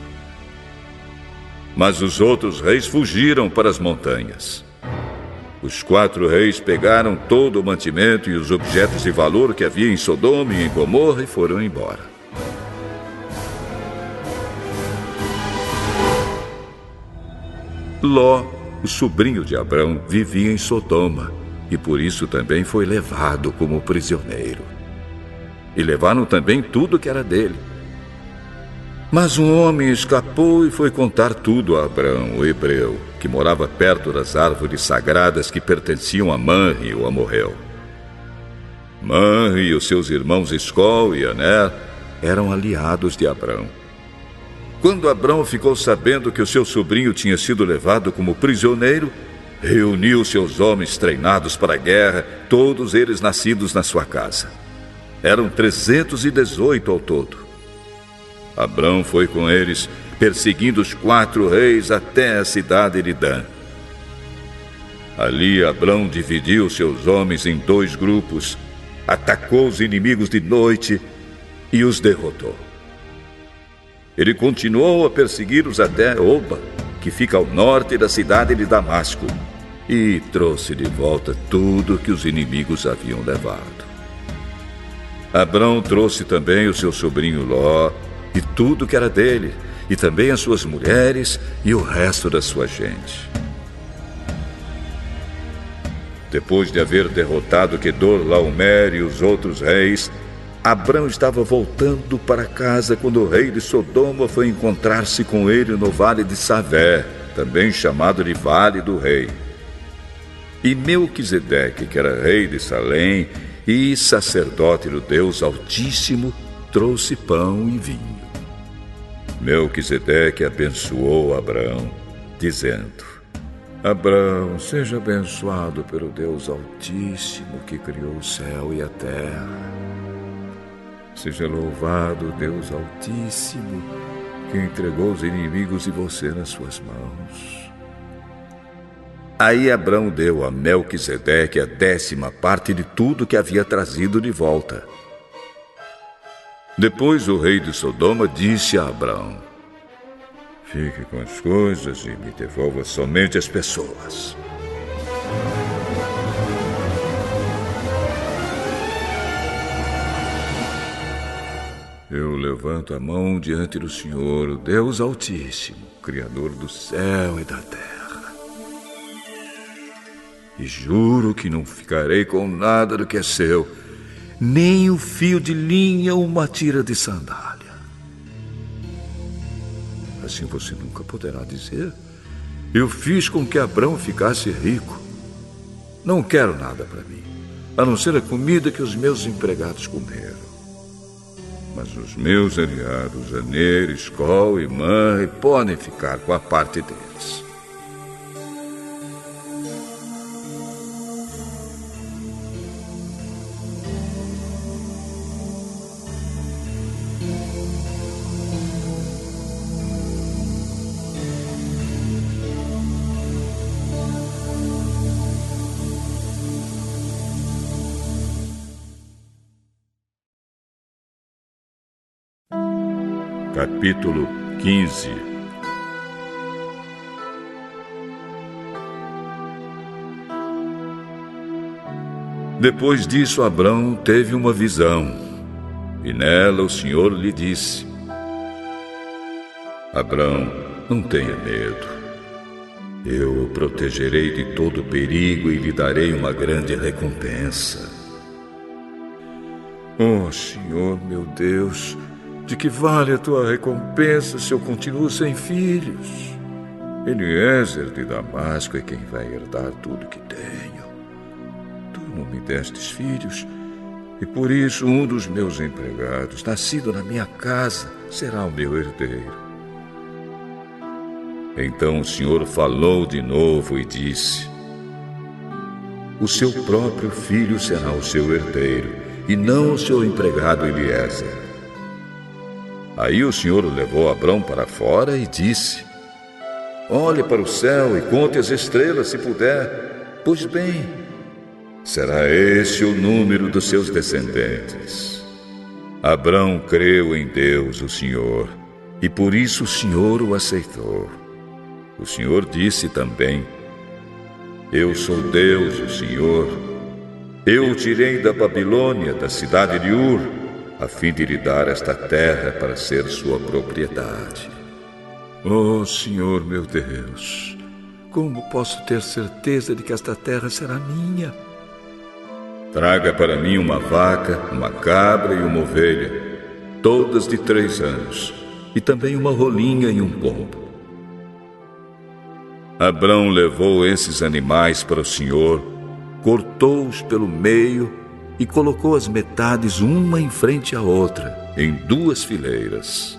Mas os outros reis fugiram para as montanhas. Os 4 reis pegaram todo o mantimento e os objetos de valor que havia em Sodoma e em Gomorra e foram embora. Ló, o sobrinho de Abrão, vivia em Sodoma e por isso também foi levado como prisioneiro. E levaram também tudo que era dele. Mas um homem escapou e foi contar tudo a Abrão, o hebreu, que morava perto das árvores sagradas que pertenciam a Manre, o amorreu. Manre e os seus irmãos Escol e Aner eram aliados de Abrão. Quando Abrão ficou sabendo que o seu sobrinho tinha sido levado como prisioneiro, reuniu seus homens treinados para a guerra, todos eles nascidos na sua casa. Eram 318 ao todo. Abrão foi com eles, perseguindo os 4 reis até a cidade de Dan. Ali Abrão dividiu seus homens em 2 grupos, atacou os inimigos de noite e os derrotou. Ele continuou a persegui-los até Oba, que fica ao norte da cidade de Damasco, e trouxe de volta tudo que os inimigos haviam levado. Abrão trouxe também o seu sobrinho Ló, e tudo que era dele, e também as suas mulheres e o resto da sua gente. Depois de haver derrotado Quedorlaomer e os outros reis, Abrão estava voltando para casa quando o rei de Sodoma foi encontrar-se com ele no vale de Savé, também chamado de Vale do Rei. E Melquisedeque, que era rei de Salém e sacerdote do Deus Altíssimo, trouxe pão e vinho. Melquisedeque abençoou Abrão, dizendo: Abrão, seja abençoado pelo Deus Altíssimo que criou o céu e a terra. Seja louvado o Deus Altíssimo que entregou os inimigos de você nas suas mãos. Aí Abrão deu a Melquisedeque a 10ª parte de tudo que havia trazido de volta. Depois o rei de Sodoma disse a Abrão: Fique com as coisas e me devolva somente as pessoas. Eu levanto a mão diante do Senhor, o Deus Altíssimo, Criador do céu e da terra. E juro que não ficarei com nada do que é seu, nem um fio de linha ou uma tira de sandália. Assim você nunca poderá dizer: eu fiz com que Abrão ficasse rico. Não quero nada para mim, a não ser a comida que os meus empregados comeram. Mas os meus aliados, Aner, Escol e Manre, podem ficar com a parte deles. Capítulo 15. Depois disso, Abrão teve uma visão, e nela o Senhor lhe disse: Abrão, não tenha medo. Eu o protegerei de todo perigo e lhe darei uma grande recompensa. Oh, Senhor, meu Deus, de que vale a tua recompensa se eu continuo sem filhos? Eliezer de Damasco é quem vai herdar tudo que tenho. Tu não me destes filhos, e por isso um dos meus empregados, nascido na minha casa, será o meu herdeiro. Então o Senhor falou de novo e disse: o seu próprio filho será o seu herdeiro, e não o seu empregado Eliezer. Aí o Senhor levou Abrão para fora e disse: olhe para o céu e conte as estrelas, se puder. Pois bem, será esse o número dos seus descendentes. Abrão creu em Deus, o Senhor, e por isso o Senhor o aceitou. O Senhor disse também: eu sou Deus, o Senhor. Eu o tirei da Babilônia, da cidade de Ur, a fim de lhe dar esta terra para ser sua propriedade. Oh, Senhor meu Deus, como posso ter certeza de que esta terra será minha? Traga para mim uma vaca, uma cabra e uma ovelha, todas de 3 anos, e também uma rolinha e um pombo. Abrão levou esses animais para o Senhor, cortou-os pelo meio e colocou as metades uma em frente à outra, em 2 fileiras.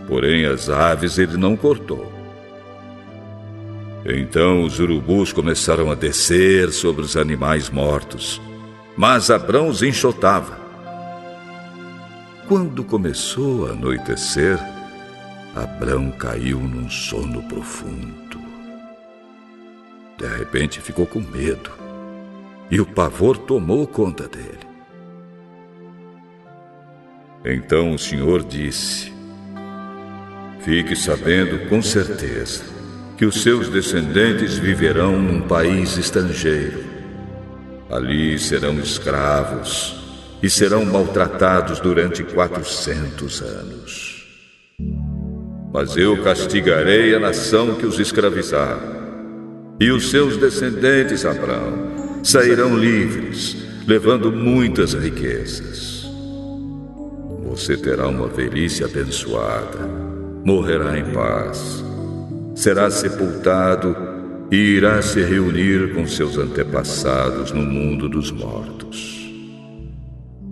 Porém, as aves ele não cortou. Então os urubus começaram a descer sobre os animais mortos, mas Abrão os enxotava. Quando começou a anoitecer, Abrão caiu num sono profundo. De repente ficou com medo, e o pavor tomou conta dele. Então o Senhor disse: fique sabendo com certeza que os seus descendentes viverão num país estrangeiro. Ali serão escravos e serão maltratados durante 400 anos. Mas eu castigarei a nação que os escravizar. E os seus descendentes, Abrão, sairão livres, levando muitas riquezas. Você terá uma velhice abençoada, morrerá em paz, será sepultado e irá se reunir com seus antepassados no mundo dos mortos.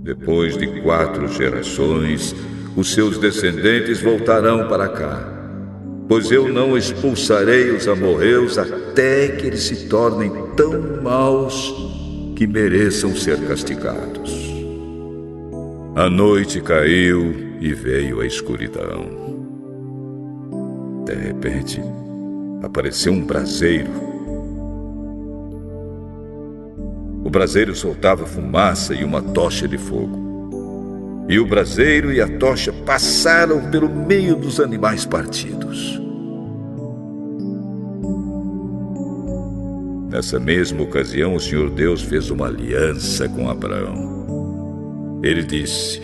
Depois de 4 gerações, os seus descendentes voltarão para cá, pois eu não expulsarei os amorreus até que eles se tornem tão maus que mereçam ser castigados. A noite caiu e veio a escuridão. De repente, apareceu um braseiro. O braseiro soltava fumaça e uma tocha de fogo. E o braseiro e a tocha passaram pelo meio dos animais partidos. Nessa mesma ocasião, o Senhor Deus fez uma aliança com Abrão. Ele disse: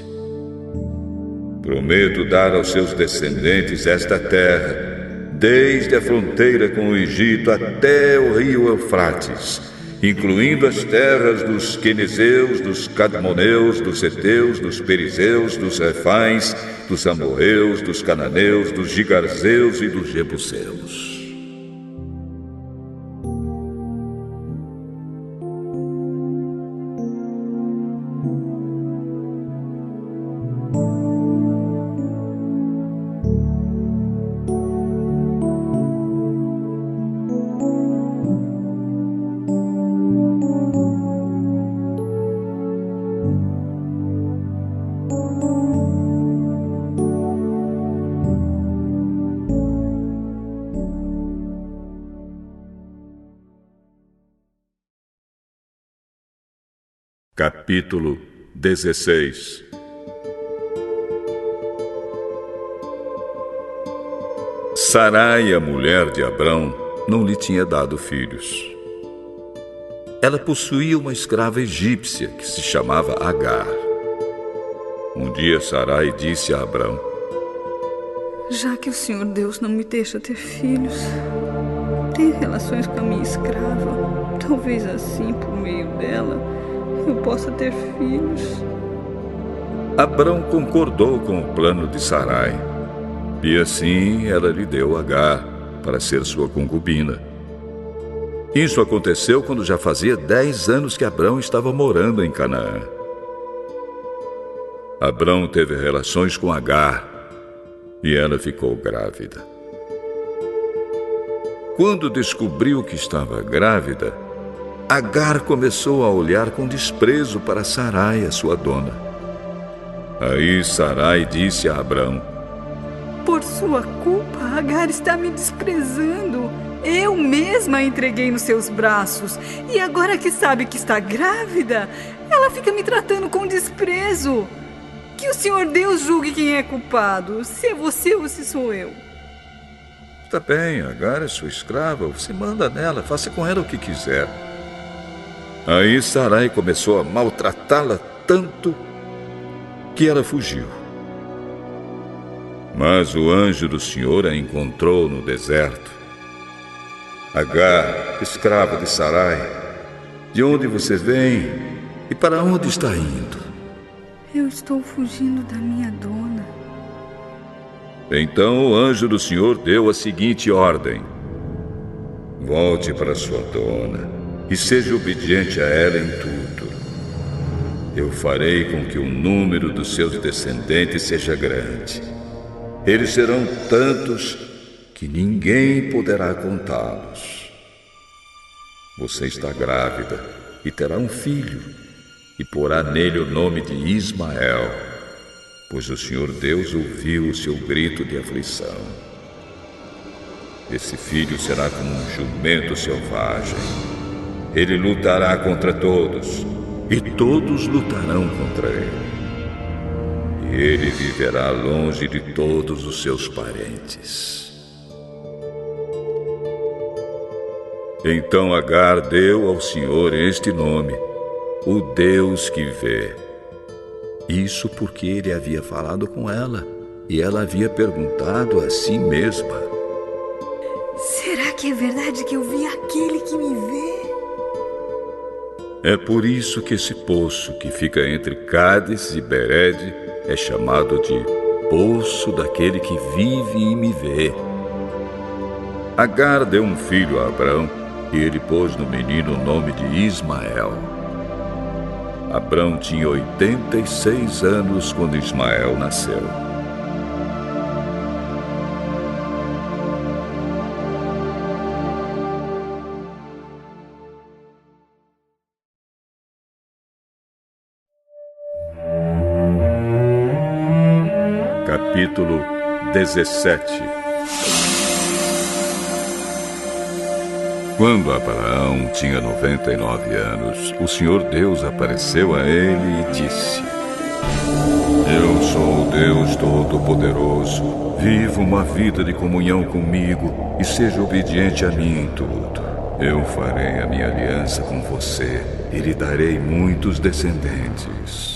prometo dar aos seus descendentes esta terra, desde a fronteira com o Egito até o rio Eufrates, incluindo as terras dos quenezeus, dos cadmoneus, dos heteus, dos perizeus, dos refães, dos amorreus, dos cananeus, dos gigarzeus e dos jebuseus. Capítulo 16. Sarai, a mulher de Abrão, não lhe tinha dado filhos. Ela possuía uma escrava egípcia que se chamava Agar. Um dia Sarai disse a Abrão: já que o Senhor Deus não me deixa ter filhos, tenha relações com a minha escrava. Talvez assim, por meio dela, eu possa ter filhos. Abrão concordou com o plano de Sarai, e assim ela lhe deu Agar para ser sua concubina. Isso aconteceu quando já fazia 10 anos que Abrão estava morando em Canaã. Abrão teve relações com Agar e ela ficou grávida. Quando descobriu que estava grávida, Agar começou a olhar com desprezo para Sarai, a sua dona. Aí Sarai disse a Abrão: por sua culpa, Agar está me desprezando. Eu mesma a entreguei nos seus braços. E agora que sabe que está grávida, ela fica me tratando com desprezo. Que o Senhor Deus julgue quem é culpado, se é você ou se sou eu. Está bem, Agar é sua escrava, você manda nela, faça com ela o que quiser. Aí Sarai começou a maltratá-la tanto que ela fugiu. Mas o anjo do Senhor a encontrou no deserto. Agar, escrava de Sarai, de onde você vem e para onde está indo? Eu estou fugindo da minha dona. Então o anjo do Senhor deu a seguinte ordem: volte para sua dona e seja obediente a ela em tudo. Eu farei com que o número dos seus descendentes seja grande. Eles serão tantos que ninguém poderá contá-los. Você está grávida e terá um filho, e porá nele o nome de Ismael, pois o Senhor Deus ouviu o seu grito de aflição. Esse filho será como um jumento selvagem. Ele lutará contra todos, e todos lutarão contra ele. E ele viverá longe de todos os seus parentes. Então Agar deu ao Senhor este nome: o Deus que vê. Isso porque ele havia falado com ela e ela havia perguntado a si mesma: será que é verdade que eu vi aquele que me vê? É por isso que esse poço que fica entre Cádiz e Bered é chamado de Poço daquele que vive e me vê. Agar deu um filho a Abrão e ele pôs no menino o nome de Ismael. Abrão tinha 86 anos quando Ismael nasceu. Capítulo 17. Quando Abraão tinha 99 anos, o Senhor Deus apareceu a ele e disse: eu sou o Deus Todo-Poderoso. Viva uma vida de comunhão comigo e seja obediente a mim em tudo. Eu farei a minha aliança com você e lhe darei muitos descendentes.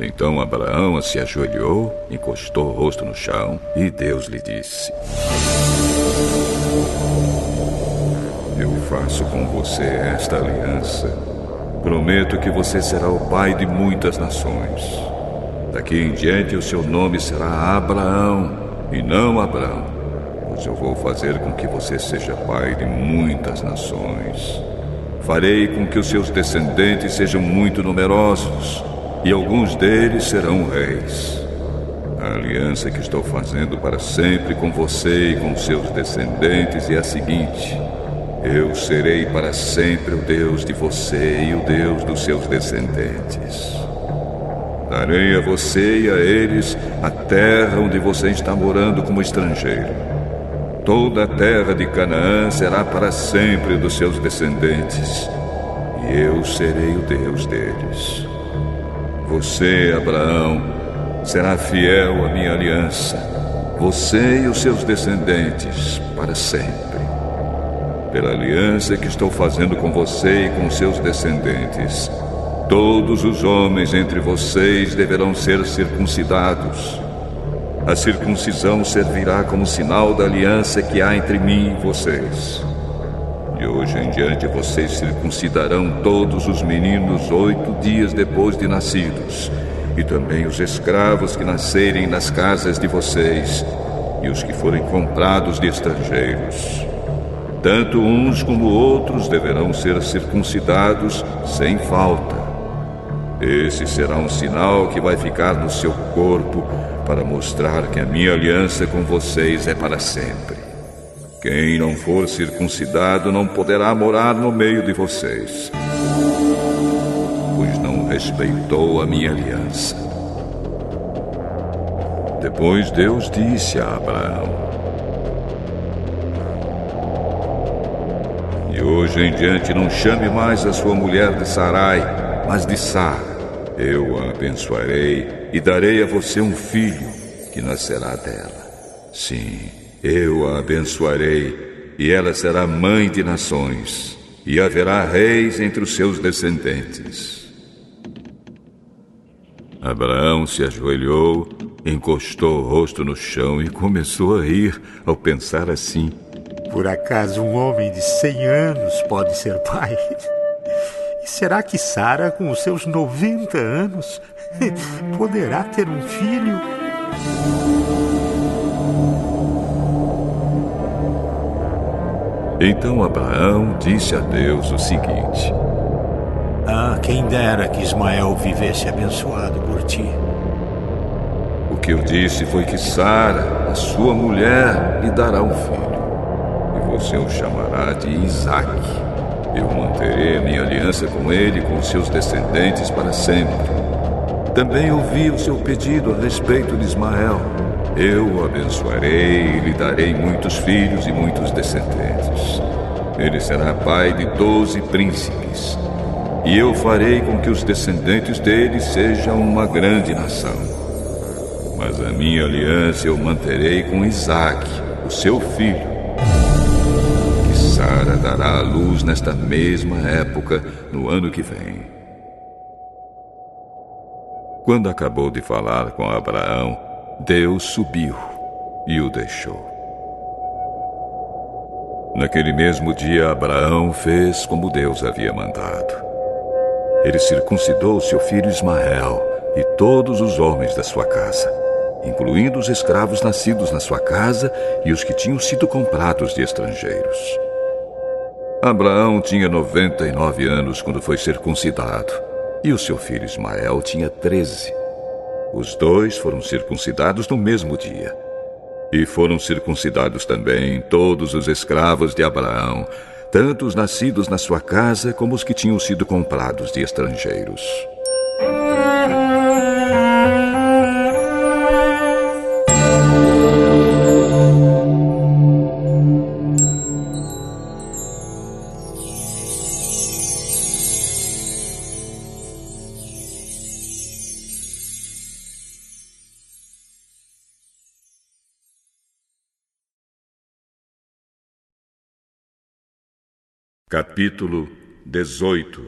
Então Abraão se ajoelhou, encostou o rosto no chão e Deus lhe disse: eu faço com você esta aliança. Prometo que você será o pai de muitas nações. Daqui em diante o seu nome será Abraão e não Abrão, pois eu vou fazer com que você seja pai de muitas nações. Farei com que os seus descendentes sejam muito numerosos e alguns deles serão reis. A aliança que estou fazendo para sempre com você e com seus descendentes é a seguinte: eu serei para sempre o Deus de você e o Deus dos seus descendentes. Darei a você e a eles a terra onde você está morando como estrangeiro. Toda a terra de Canaã será para sempre dos seus descendentes, e eu serei o Deus deles. Você, Abraão, será fiel à minha aliança. você e os seus descendentes, para sempre. Pela aliança que estou fazendo com você e com seus descendentes, todos os homens entre vocês deverão ser circuncidados. A circuncisão servirá como sinal da aliança que há entre mim e vocês. De hoje em diante vocês circuncidarão todos os meninos 8 dias depois de nascidos, e também os escravos que nascerem nas casas de vocês, e os que forem comprados de estrangeiros. Tanto uns como outros deverão ser circuncidados sem falta. Esse será um sinal que vai ficar no seu corpo para mostrar que a minha aliança com vocês é para sempre. Quem não for circuncidado não poderá morar no meio de vocês, pois não respeitou a minha aliança. Depois Deus disse a Abraão: de hoje em diante não chame mais a sua mulher de Sarai, mas de Sara. Eu a abençoarei e darei a você um filho que nascerá dela. Sim, eu a abençoarei e ela será mãe de nações, e haverá reis entre os seus descendentes. Abraão se ajoelhou, encostou o rosto no chão e começou a rir ao pensar assim: por acaso um homem de 100 anos pode ser pai? E será que Sara, com os seus 90 anos, poderá ter um filho? Então Abraão disse a Deus o seguinte: quem dera que Ismael vivesse abençoado por ti. O que eu disse foi que Sara, a sua mulher, lhe dará um filho, e você o chamará de Isaque. Eu manterei a minha aliança com ele e com os seus descendentes para sempre. Também ouvi o seu pedido a respeito de Ismael. Eu o abençoarei e lhe darei muitos filhos e muitos descendentes. Ele será pai de 12 príncipes. E eu farei com que os descendentes dele sejam uma grande nação. Mas a minha aliança eu manterei com Isaque, o seu filho. Sara dará à luz nesta mesma época, no ano que vem. Quando acabou de falar com Abraão, Deus subiu e o deixou. Naquele mesmo dia, Abraão fez como Deus havia mandado. Ele circuncidou seu filho Ismael e todos os homens da sua casa, incluindo os escravos nascidos na sua casa e os que tinham sido comprados de estrangeiros. Abraão tinha 99 anos quando foi circuncidado, e o seu filho Ismael tinha 13. Os dois foram circuncidados no mesmo dia. E foram circuncidados também todos os escravos de Abraão, tanto os nascidos na sua casa como os que tinham sido comprados de estrangeiros. Capítulo 18.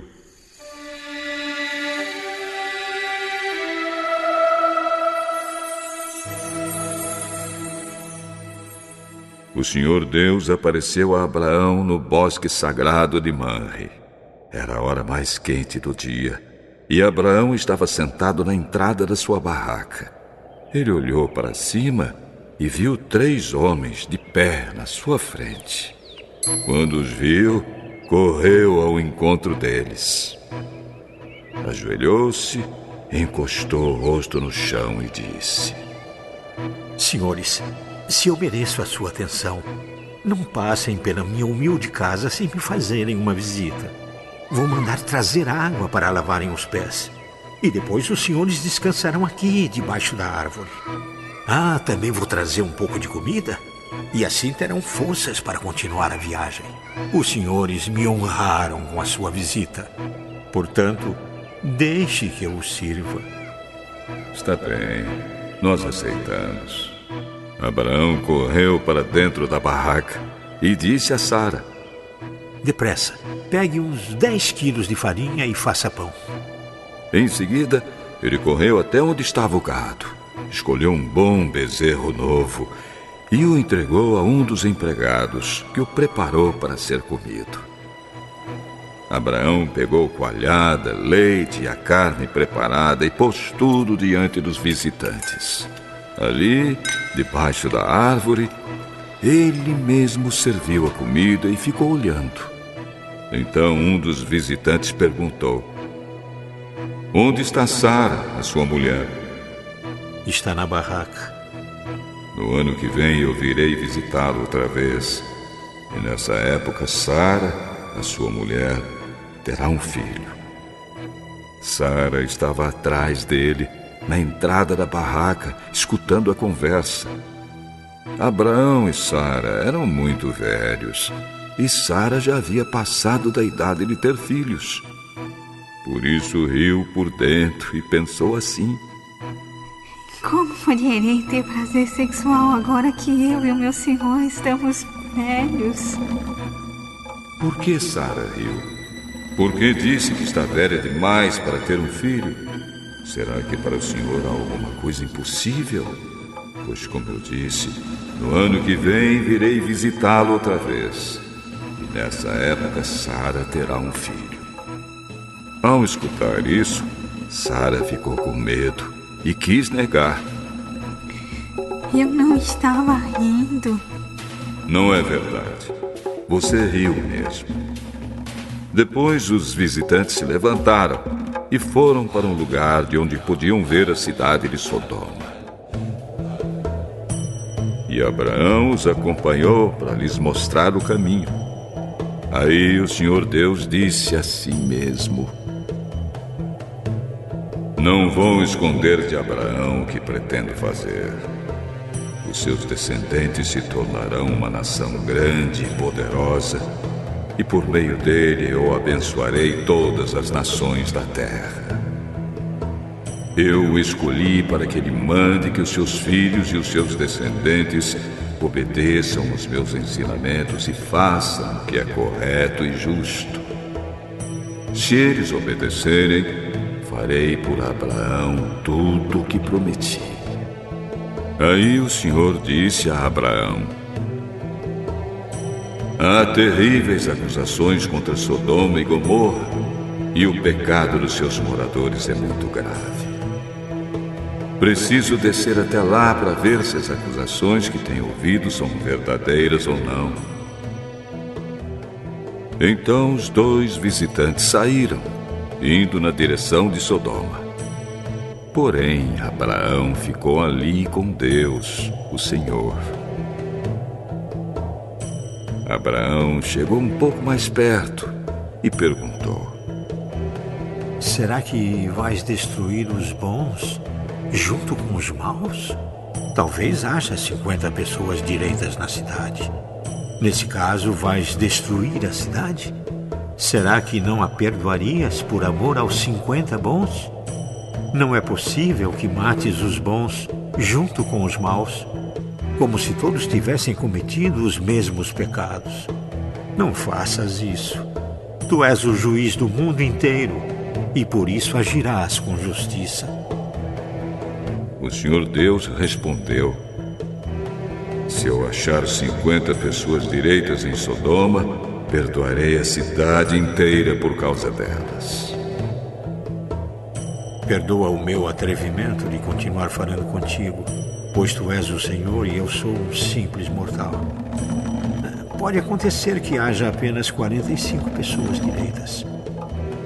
O Senhor Deus apareceu a Abraão no bosque sagrado de Manre. Era a hora mais quente do dia, e Abraão estava sentado na entrada da sua barraca. Ele olhou para cima e viu 3 homens de pé na sua frente. Quando os viu, correu ao encontro deles. Ajoelhou-se, encostou o rosto no chão e disse: senhores, se eu mereço a sua atenção, não passem pela minha humilde casa sem me fazerem uma visita. Vou mandar trazer água para lavarem os pés. E depois os senhores descansarão aqui, debaixo da árvore. Também vou trazer um pouco de comida. E assim terão forças para continuar a viagem. Os senhores me honraram com a sua visita. Portanto, deixe que eu os sirva. Está bem, nós aceitamos. Abraão correu para dentro da barraca e disse a Sara: Depressa, pegue uns 10 quilos de farinha e faça pão. Em seguida, ele correu até onde estava o gado, escolheu um bom bezerro novo e o entregou a um dos empregados, que o preparou para ser comido. Abraão pegou coalhada, leite e a carne preparada e pôs tudo diante dos visitantes. Ali, debaixo da árvore, ele mesmo serviu a comida e ficou olhando. Então um dos visitantes perguntou: Onde está Sara, a sua mulher? Está na barraca. No ano que vem eu virei visitá-lo outra vez. E nessa época Sara, a sua mulher, terá um filho. Sara estava atrás dele, na entrada da barraca, escutando a conversa. Abraão e Sara eram muito velhos, e Sara já havia passado da idade de ter filhos. Por isso riu por dentro e pensou assim: Como poderei ter prazer sexual agora que eu e o meu senhor estamos velhos? Por que Sara riu? Porque disse que está velha demais para ter um filho? Será que para o senhor há alguma coisa impossível? Pois, como eu disse, no ano que vem virei visitá-lo outra vez. E nessa época Sara terá um filho. Ao escutar isso, Sara ficou com medo e quis negar. Eu não estava rindo. Não é verdade. Você riu mesmo. Depois os visitantes se levantaram e foram para um lugar de onde podiam ver a cidade de Sodoma. E Abraão os acompanhou para lhes mostrar o caminho. Aí o Senhor Deus disse a si mesmo: Não vou esconder de Abraão o que pretendo fazer. Os seus descendentes se tornarão uma nação grande e poderosa, e por meio dele eu abençoarei todas as nações da terra. Eu o escolhi para que ele mande que os seus filhos e os seus descendentes obedeçam os meus ensinamentos e façam o que é correto e justo. Se eles obedecerem, farei por Abraão tudo o que prometi. Aí o Senhor disse a Abraão: Há terríveis acusações contra Sodoma e Gomorra, e o pecado dos seus moradores é muito grave. Preciso descer até lá para ver se as acusações que tenho ouvido são verdadeiras ou não. Então os dois visitantes saíram, indo na direção de Sodoma. Porém, Abraão ficou ali com Deus, o Senhor. Abraão chegou um pouco mais perto e perguntou: Será que vais destruir os bons junto com os maus? Talvez haja 50 pessoas direitas na cidade. Nesse caso, vais destruir a cidade? Será que não a perdoarias por amor aos 50 bons? Não é possível que mates os bons junto com os maus, como se todos tivessem cometido os mesmos pecados. Não faças isso. Tu és o juiz do mundo inteiro e por isso agirás com justiça. O Senhor Deus respondeu: Se eu achar 50 pessoas direitas em Sodoma, perdoarei a cidade inteira por causa delas. Perdoa o meu atrevimento de continuar falando contigo, pois tu és o Senhor e eu sou um simples mortal. Pode acontecer que haja apenas 45 pessoas direitas.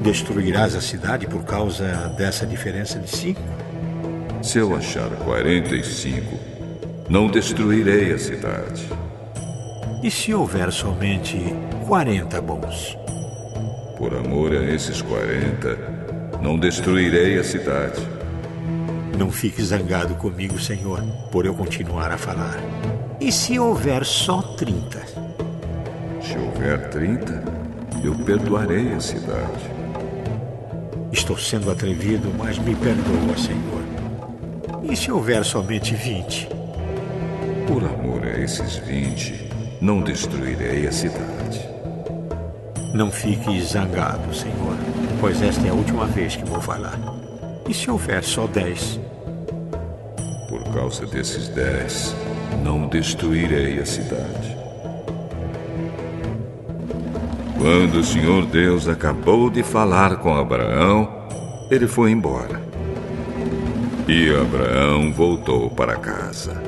Destruirás a cidade por causa dessa diferença de 5? Se eu achar 45, não destruirei a cidade. E se houver somente 40 bons? Por amor a esses 40, não destruirei a cidade. Não fique zangado comigo, Senhor, por eu continuar a falar. E se houver só 30? Se houver 30, eu perdoarei a cidade. Estou sendo atrevido, mas me perdoa, Senhor. E se houver somente 20? Por amor a esses 20, não destruirei a cidade. Não fique zangado, Senhor, pois esta é a última vez que vou falar. E se houver só 10? Por causa desses 10, não destruirei a cidade. Quando o Senhor Deus acabou de falar com Abraão, ele foi embora. E Abraão voltou para casa.